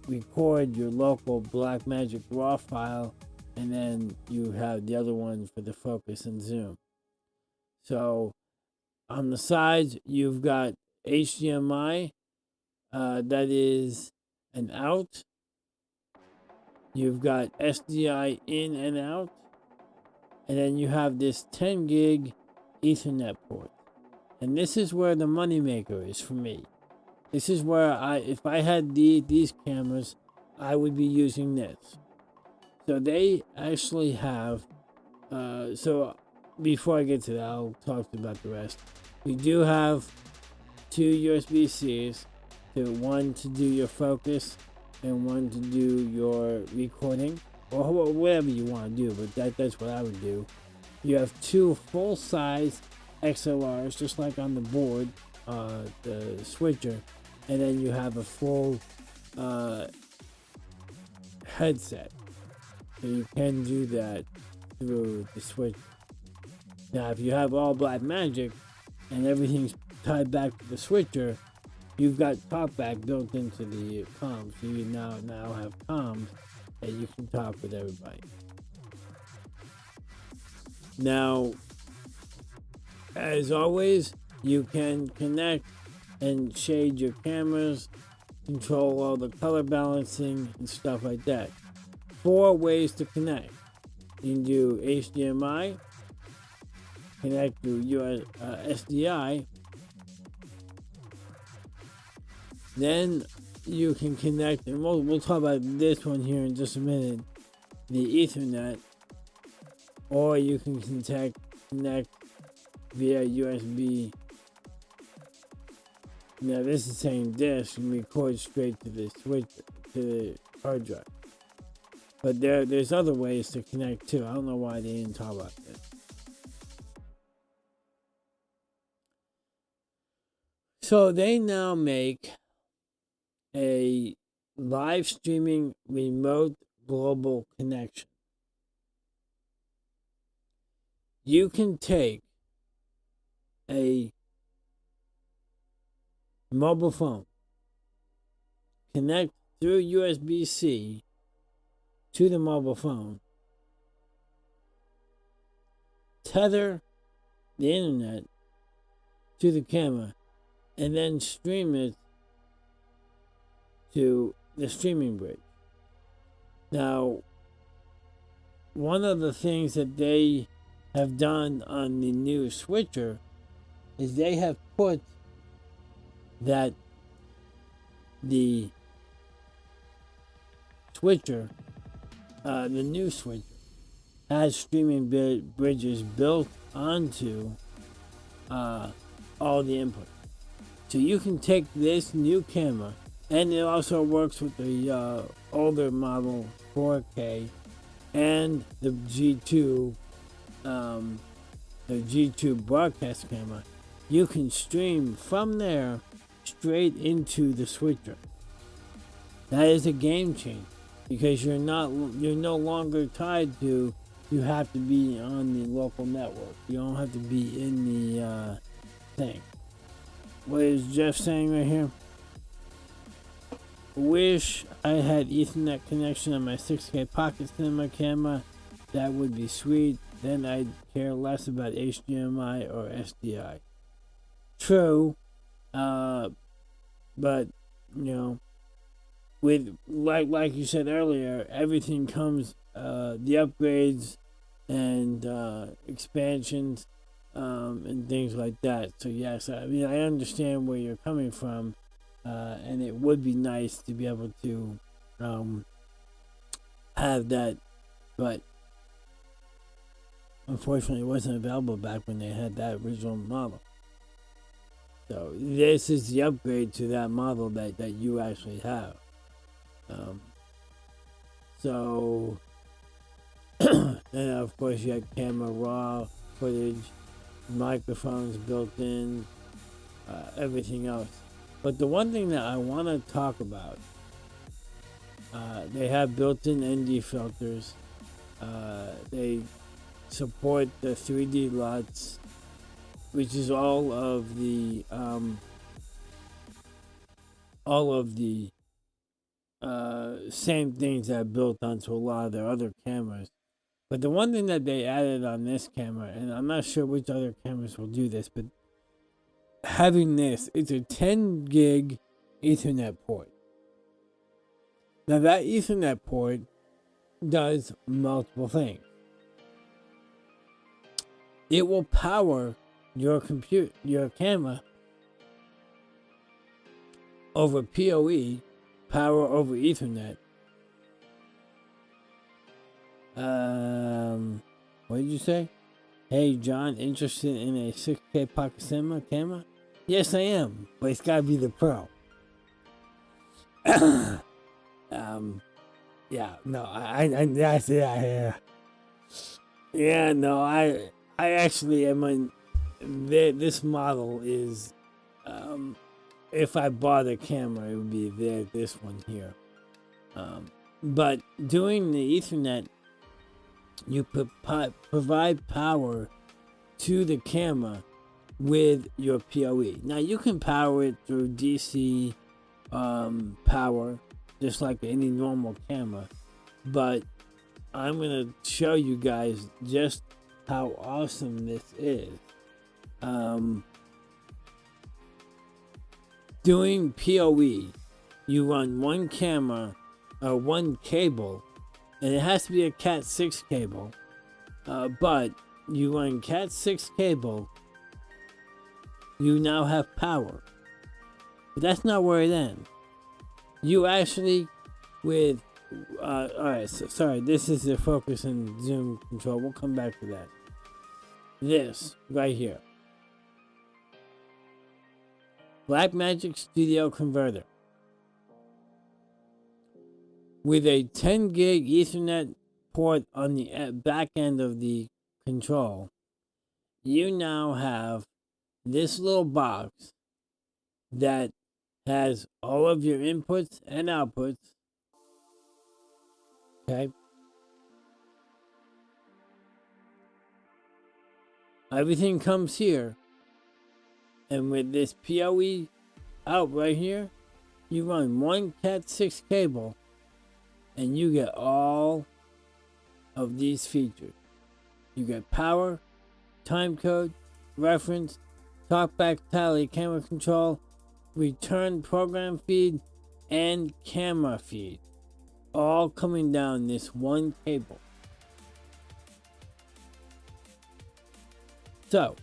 record your local Blackmagic RAW file, and then you have the other one for the focus and zoom. So on the sides, you've got HDMI, that is an out. You've got SDI in and out. And then you have this 10 gig Ethernet port. And this is where the moneymaker is for me. This is where if I had these cameras, I would be using this. So they actually have, so before I get to that, I'll talk about the rest. We do have two USB-Cs, one to do your focus and one to do your recording, or whatever you want to do, but that's what I would do. You have two full-size XLRs, just like on the board, the switcher, and then you have a full headset. So you can do that through the switch. Now, if you have all Blackmagic and everything's tied back to the switcher, you've got talkback built into the comms. So you now have comms that you can talk with everybody. Now, as always, you can connect and shade your cameras, control all the color balancing and stuff like that. 4 ways to connect. You can do HDMI, connect to SDI, then you can connect, and we'll talk about this one here in just a minute, the Ethernet, or you can connect via USB. Now this is saying disk and record straight to the switch, to the hard drive. But there's other ways to connect too. I don't know why they didn't talk about this. So they now make a live streaming remote global connection. You can take a mobile phone, connect through USB-C to the mobile phone, tether the internet to the camera, and then stream it to the streaming bridge. Now, one of the things that they have done on the new switcher is they have put that the switcher, the new switcher, has streaming bridges built onto all the input. So you can take this new camera, and it also works with the older model 4K and the G2, broadcast camera. You can stream from there straight into the switcher. That is a game changer, because you're no longer tied to, you have to be on the local network. You don't have to be in the thing. What is Jeff saying right here? Wish I had Ethernet connection on my 6K pocket cinema camera. That would be sweet. Then I'd care less about HDMI or SDI. True, but with like you said earlier, everything comes, the upgrades and expansions, and things like that. So yes, I mean, I understand where you're coming from, and it would be nice to be able to have that, but unfortunately it wasn't available back when they had that original model. So this is the upgrade to that model that you actually have. And of course you have camera raw footage, microphones built in, everything else. But the one thing that I want to talk about, they have built-in ND filters. They support the 3D LUTs, which is all of the same things that are built onto a lot of their other cameras. But the one thing that they added on this camera, and I'm not sure which other cameras will do this, but having this, it's a 10 gig Ethernet port. Now that Ethernet port does multiple things. It will power your camera over PoE, power over Ethernet. What did you say? Hey John, interested in a 6K pocket cinema camera? Yes, I am, but it's gotta be the Pro. I actually am on. This model is, if I bought a camera, it would be this one here. But doing the Ethernet, you provide power to the camera with your PoE. Now you can power it through DC power, just like any normal camera. But I'm gonna show you guys just how awesome this is. Doing PoE, you run one camera or one cable, and it has to be a Cat 6 cable. But you run Cat 6 cable, you now have power. But that's not where it ends. You actually, with alright, so, sorry, this is the focus and zoom control. We'll come back to that. This right here, Blackmagic Studio Converter, with a 10 gig Ethernet port on the back end of the control. You now have this little box that has all of your inputs and outputs. Okay. Everything comes here. And with this PoE out right here, you run one Cat 6 cable and you get all of these features. You get power, time code, reference, talkback tally, camera control, return program feed, and camera feed, all coming down this one cable. So,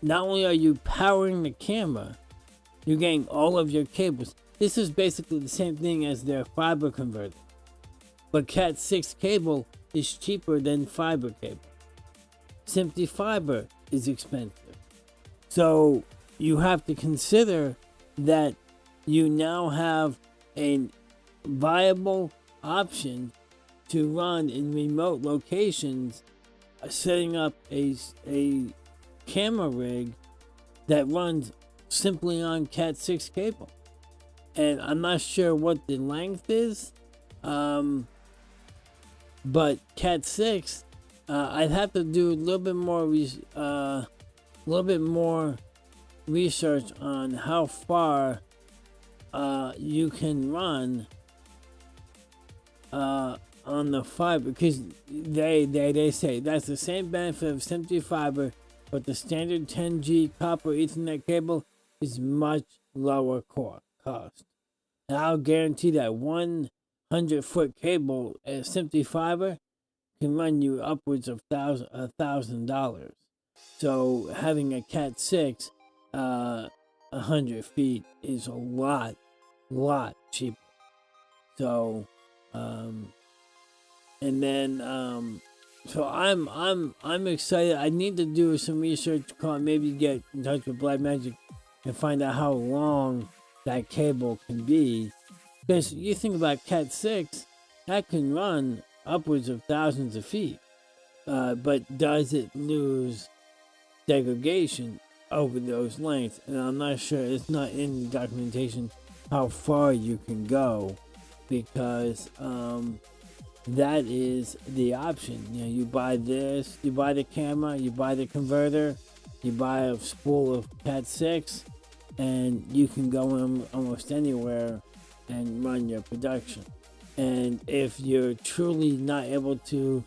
not only are you powering the camera, you're getting all of your cables. This is basically the same thing as their fiber converter. But Cat 6 cable is cheaper than fiber cable. Simply fiber is expensive. So you have to consider that you now have a viable option to run in remote locations, setting up a camera rig that runs simply on Cat 6 cable. And I'm not sure what the length is, but Cat 6, I'd have to do a little bit more research on how far you can run on the fiber, because they say that's the same benefit of simply fiber, but the standard 10G copper Ethernet cable is much lower cost. And I'll guarantee that 100-foot cable at simply fiber can run you upwards of $1,000. So having a Cat 6, 100 feet is a lot cheaper. So, and then, so I'm excited. I need to do some research, maybe get in touch with Blackmagic and find out how long that cable can be. Because you think about Cat 6, that can run upwards of thousands of feet. But does it lose degradation over those lengths? And I'm not sure, it's not in the documentation how far you can go, because that is the option. You know, you buy this, you buy the camera, you buy the converter, You buy a spool of Cat 6 and you can go in almost anywhere and run your production. And if you're truly not able to,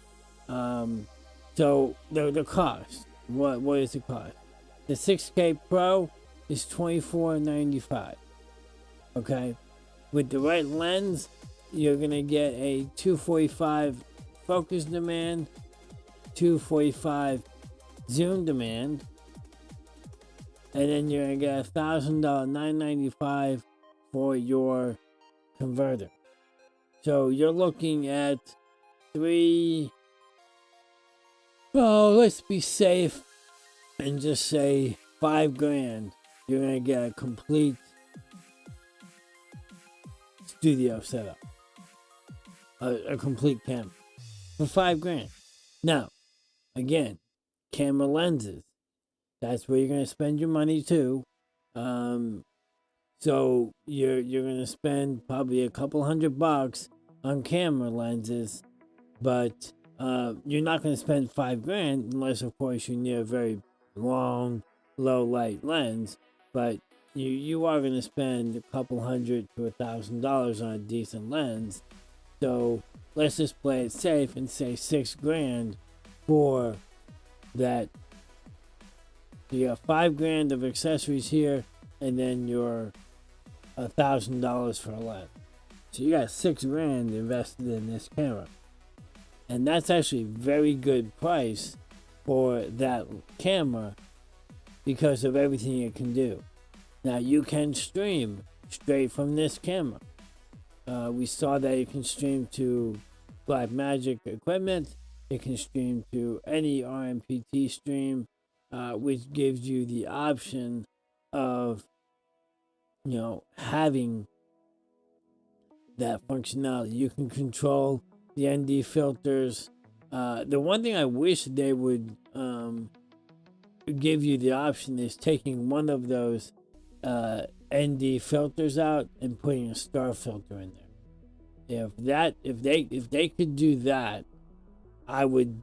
so the cost, what is the cost? The 6K Pro is $24.95. Okay, with the right lens, you're gonna get a 245 focus demand, 245 zoom demand, and then you're gonna get $1,000, $995 for your converter. So you're looking at let's be safe and just say $5,000. You're gonna get a complete studio setup, a complete camera for $5,000. Now, again, camera lenses. That's where you're gonna spend your money too. So you're gonna spend probably a couple $100 on camera lenses, but you're not gonna spend $5,000 unless, of course, you need a very long, low light lens. But you are gonna spend a couple $100 to $1,000 on a decent lens. So let's just play it safe and say $6,000 for that. So you got $5,000 of accessories here, and then your $1,000 for a lens. So you got $6,000 invested in this camera, and that's actually a very good price for that camera because of everything it can do. Now you can stream straight from this camera. We saw that you can stream to Blackmagic equipment. It can stream to any RMPT stream, which gives you the option of having that functionality. You can control the ND filters. The one thing I wish they would give you the option is taking one of those ND filters out and putting a star filter in there. If they could do that, I would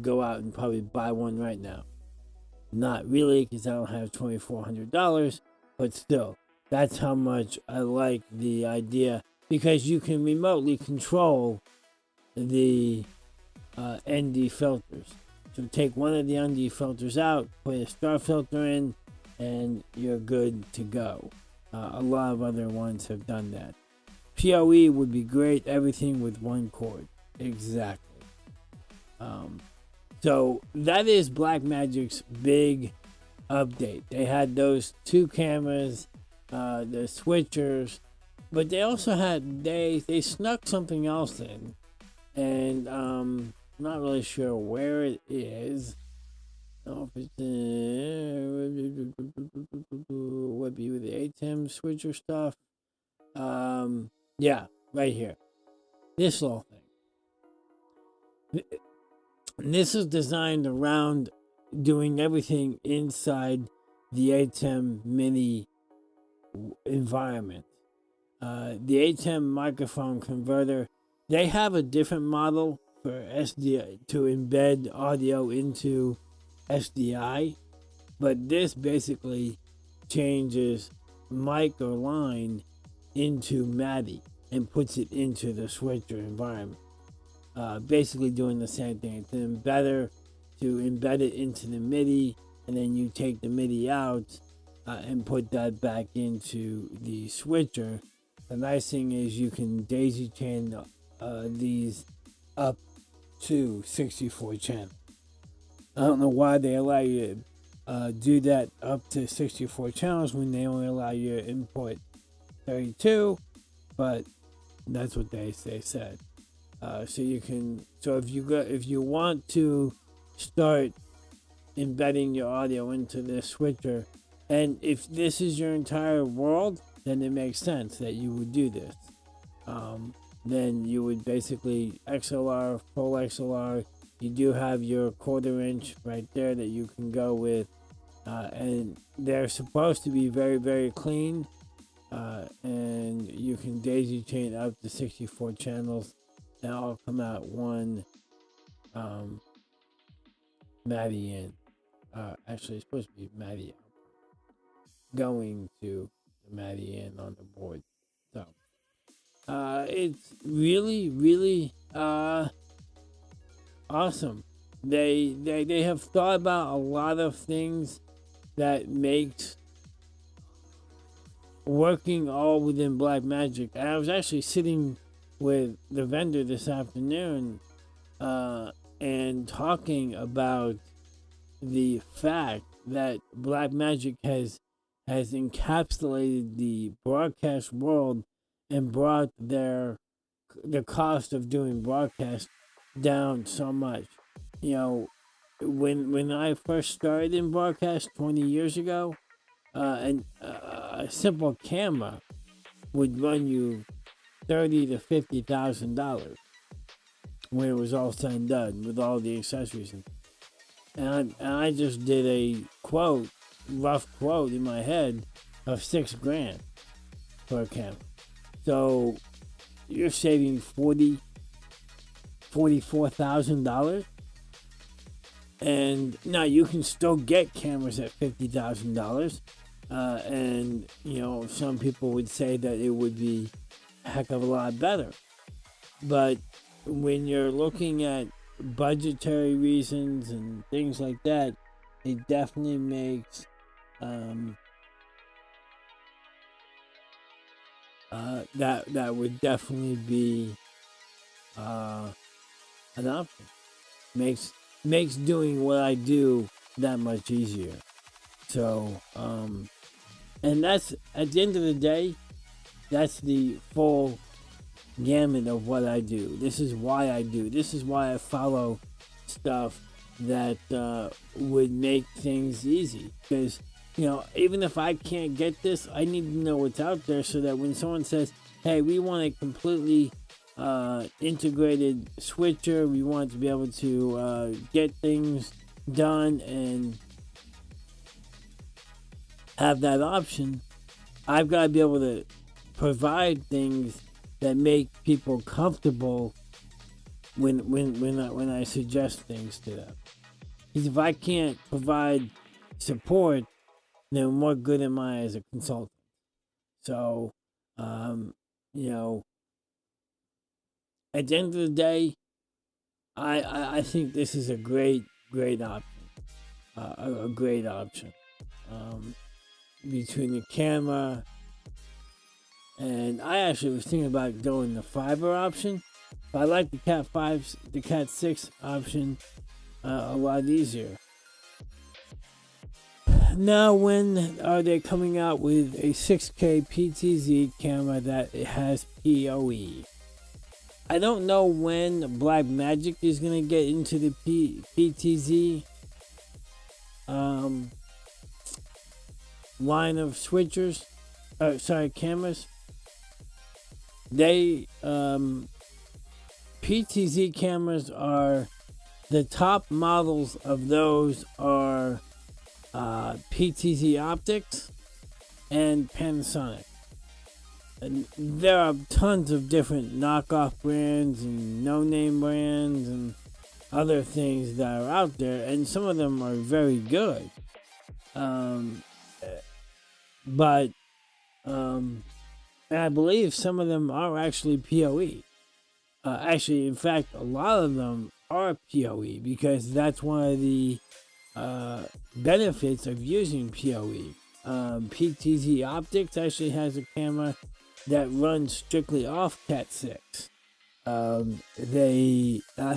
go out and probably buy one right now. Not really, because I don't have $2,400, but still, that's how much I like the idea, because you can remotely control the ND filters. So take one of the ND filters out, put a star filter in, and you're good to go. A lot of other ones have done that. PoE would be great, everything with one cord. Exactly. So that is Blackmagic's big update. They had those two cameras, the switchers, but they also had, they snuck something else in, and I'm not really sure where it is. I don't know if it's would be with the ATEM switcher stuff. Yeah, right here. This little thing. And this is designed around doing everything inside the ATEM mini environment. The ATEM microphone converter, they have a different model for SDI to embed audio into SDI, but this basically changes mic or line into MADI and puts it into the switcher environment. Basically doing the same thing. It's an embedder to embed it into the MIDI, and then you take the MIDI out and put that back into the switcher. The nice thing is you can daisy chain these up to 64 channels. I don't know why they allow you to do that up to 64 channels when they only allow you to input 32, but that's what they said. So you can, so if you want to start embedding your audio into this switcher, and if this is your entire world, then it makes sense that you would do this. Then you would basically XLR, full XLR. You do have your 1/4 inch right there that you can go with, and they're supposed to be very, very clean, and you can daisy chain up to 64 channels. And all come out one MADI in. Actually, it's supposed to be Maddie going to Maddie in on the board. So it's really, really awesome. They have thought about a lot of things that makes working all within Black Magic. And I was actually sitting with the vendor this afternoon and talking about the fact that Black Magic has encapsulated the broadcast world and brought the cost of doing broadcast down so much. You know, when I first started in broadcast 20 years ago, and a simple camera would run you $30,000 to $50,000 when it was all said and done with all the accessories. And I just did a rough quote in my head of $6,000 for a camera. So you're saving $44,000. And now you can still get cameras at $50,000. And, some people would say that it would be a heck of a lot better. But when you're looking at budgetary reasons and things like that, it definitely makes that would definitely be an option. Makes doing what I do that much easier. So and that's, at the end of the day, that's the full gamut of what I do. This is why I do. This is why I follow stuff that would make things easy. Because, even if I can't get this, I need to know what's out there so that when someone says, hey, we want a completely integrated switcher, we want to be able to get things done and have that option, I've got to be able to provide things that make people comfortable when I suggest things to them. Because if I can't provide support, then what good am I as a consultant? So, at the end of the day, I think this is a great option. A great option. Between the camera, and I actually was thinking about going the fiber option, but I like the Cat 6 option a lot easier. Now, when are they coming out with a 6K PTZ camera that has PoE? I don't know when Black Magic is going to get into the PTZ line of switchers, cameras. They PTZ cameras are, the top models of those are PTZ Optics and Panasonic. And there are tons of different knockoff brands and no-name brands and other things that are out there, and some of them are very good. But and I believe some of them are actually PoE. Actually, in fact, a lot of them are PoE because that's one of the benefits of using PoE. PTZ Optics actually has a camera that runs strictly off Cat 6. I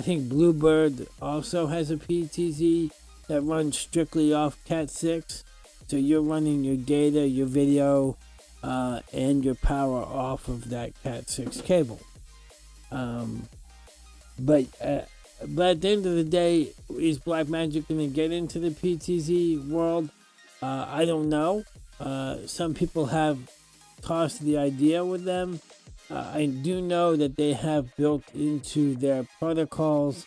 think Bluebird also has a PTZ that runs strictly off Cat 6. So you're running your data, your video, and your power off of that Cat 6 cable. But at the end of the day, is Black Magic going to get into the PTZ world? I don't know. Some people have tossed the idea with them. I do know that they have built into their protocols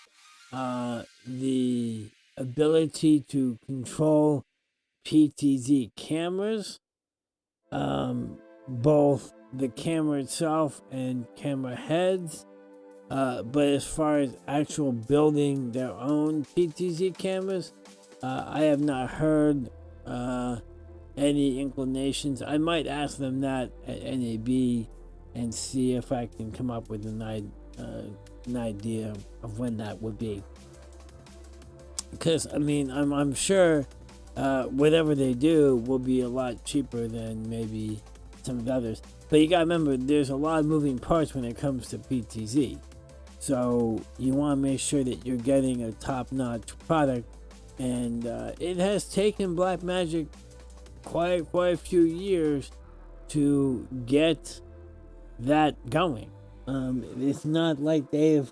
the ability to control PTZ cameras, both the camera itself and camera heads. But as far as actual building their own PTZ cameras, I have not heard any inclinations. I might ask them that at NAB and see if I can come up with an idea of when that would be. Because I mean, I'm sure whatever they do will be a lot cheaper than maybe some of the others. But you gotta remember, there's a lot of moving parts when it comes to PTZ. So you want to make sure that you're getting a top-notch product, and it has taken Blackmagic quite a few years to get that going. It's not like they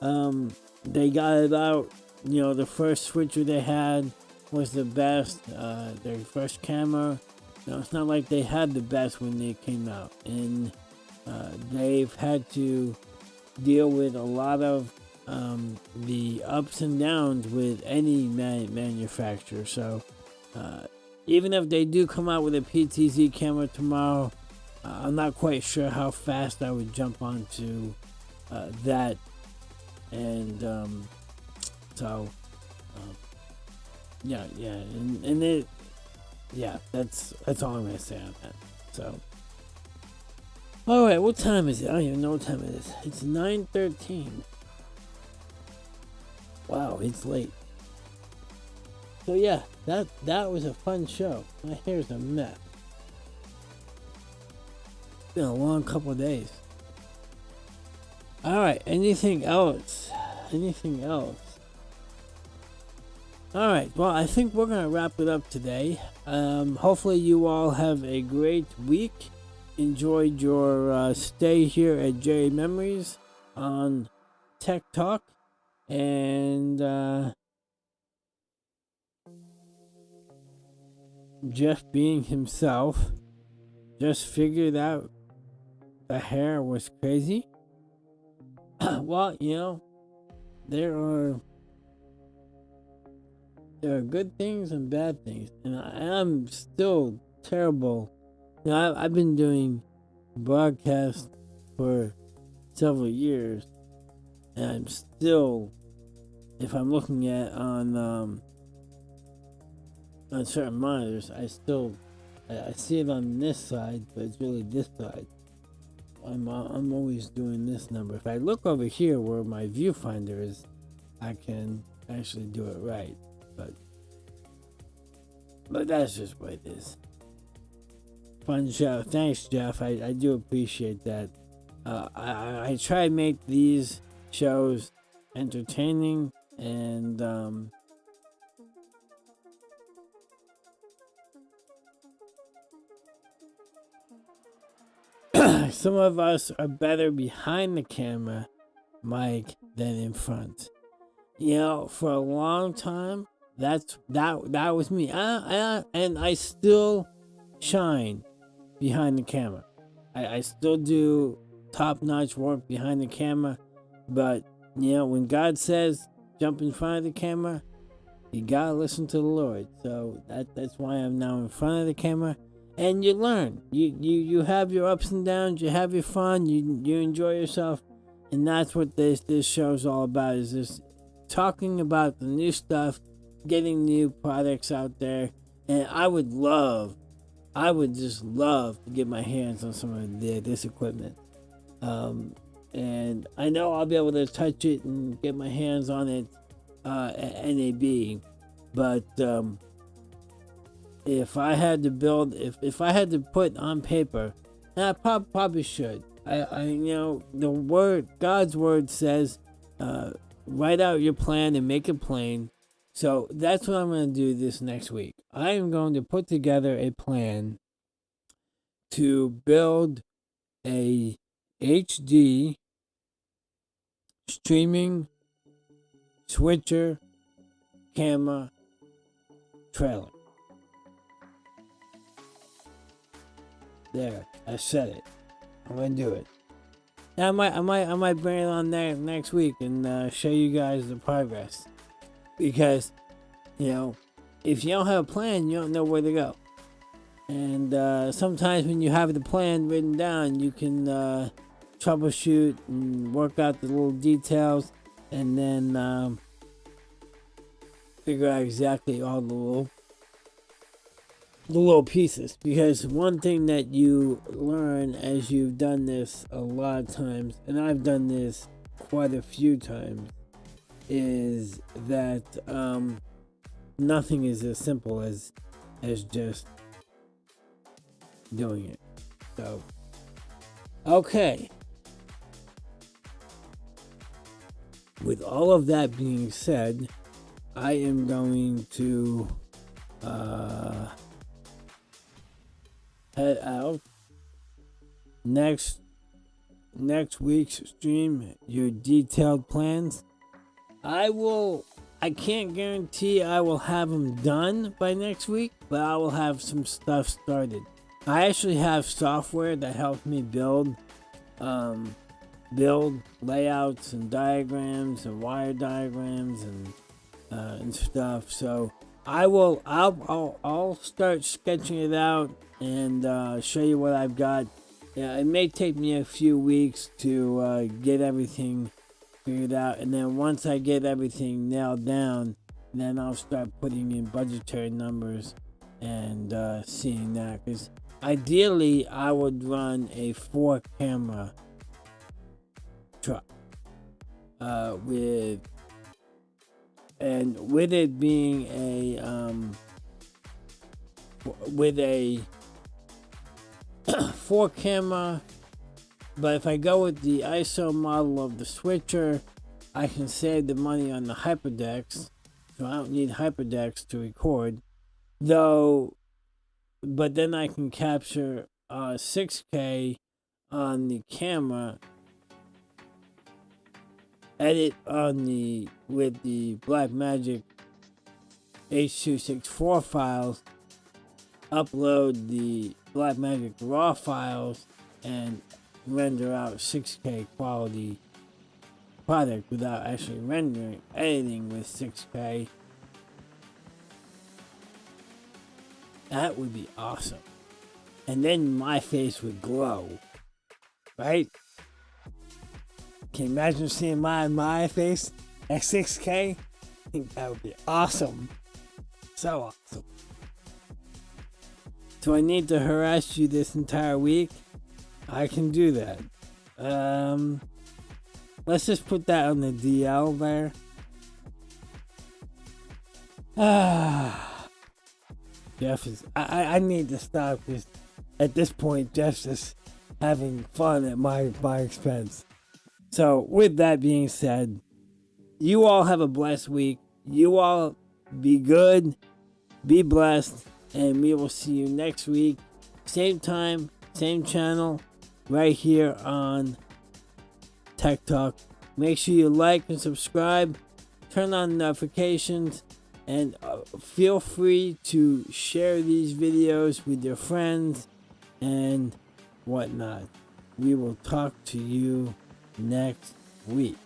got it out. You know, the first switcher they had was the best. Their first camera. No, it's not like they had the best when they came out, and they've had to deal with a lot of the ups and downs with any manufacturer. So even if they do come out with a PTZ camera tomorrow, I'm not quite sure how fast I would jump onto that. And yeah, and it, yeah, that's all I'm gonna say on that. So, all right, what time is it? I don't even know what time it is. It's 9:13. Wow, it's late. So yeah, that was a fun show. My hair's a mess. It's been a long couple of days. All right, anything else? Anything else? All right, well, I think we're gonna wrap it up today. Hopefully you all have a great week. Enjoyed your stay here at JAmemories on Tech Talk, and Jeff being himself just figured out the hair was crazy. Well, you know, there are good things and bad things, and I'm still terrible. You know, I've been doing broadcasts for several years, and I'm still, if I'm looking at on certain monitors, I see it on this side, but it's really this side. I'm always doing this number. If I look over here where my viewfinder is, I can actually do it right. But that's just what it is. Fun show. Thanks, Jeff. I do appreciate that. I try to make these shows entertaining, and some of us are better behind the camera mic than in front. You know, for a long time, that was me. And I still shine behind the camera. I still do top-notch work behind the camera. But, you know, when God says jump in front of the camera, you gotta listen to the Lord. So that's why I'm now in front of the camera. And you learn. You have your ups and downs. You have your fun. You enjoy yourself. And that's what this show's all about, is just talking about the new stuff, getting new products out there. And I would just love to get my hands on some of this equipment. And I know I'll be able to touch it and get my hands on it at NAB. But if I had to build, if I had to put on paper, and I probably should, I you know, God's word says, write out your plan and make it plain. So that's what I'm going to do this next week. I am going to put together a plan to build a HD streaming switcher camera trailer. There, I said it. I'm gonna do it. Now, I might bring it on there next week and show you guys the progress. Because, you know, if you don't have a plan, you don't know where to go. And sometimes when you have the plan written down, you can troubleshoot and work out the little details, and then figure out exactly all the little pieces, because one thing that you learn as you've done this a lot of times, and I've done this quite a few times, is that nothing is as simple as just doing it. So, okay. With all of that being said, I am going to head out. Next week's stream, your detailed plans. I can't guarantee I will have them done by next week, but I will have some stuff started. I actually have software that helps me build layouts and diagrams and wire diagrams and stuff. So I'll start sketching it out and show you what I've got. Yeah, it may take me a few weeks to get everything figured out, and then once I get everything nailed down, then I'll start putting in budgetary numbers and seeing that. Because ideally, I would run a 4-camera truck with it being with a 4-camera, but if I go with the ISO model of the switcher, I can save the money on the hyperdecks, so I don't need hyperdecks to record, though. But then I can capture 6K on the camera, edit with the Blackmagic H.264 files, upload the Blackmagic RAW files, and render out 6K quality product without actually editing with 6K. That would be awesome. And then my face would glow, right? Can you imagine seeing my face at 6K? I think that would be awesome. So awesome. Do I need to harass you this entire week? I can do that. Let's just put that on the DL there. Jeff is... I need to stop, because at this point, Jeff's just having fun at my expense. So, with that being said, you all have a blessed week. You all be good, be blessed, and we will see you next week. Same time, same channel, right here on Tech Talk. Make sure you like and subscribe, turn on notifications, and feel free to share these videos with your friends and whatnot. We will talk to you next week.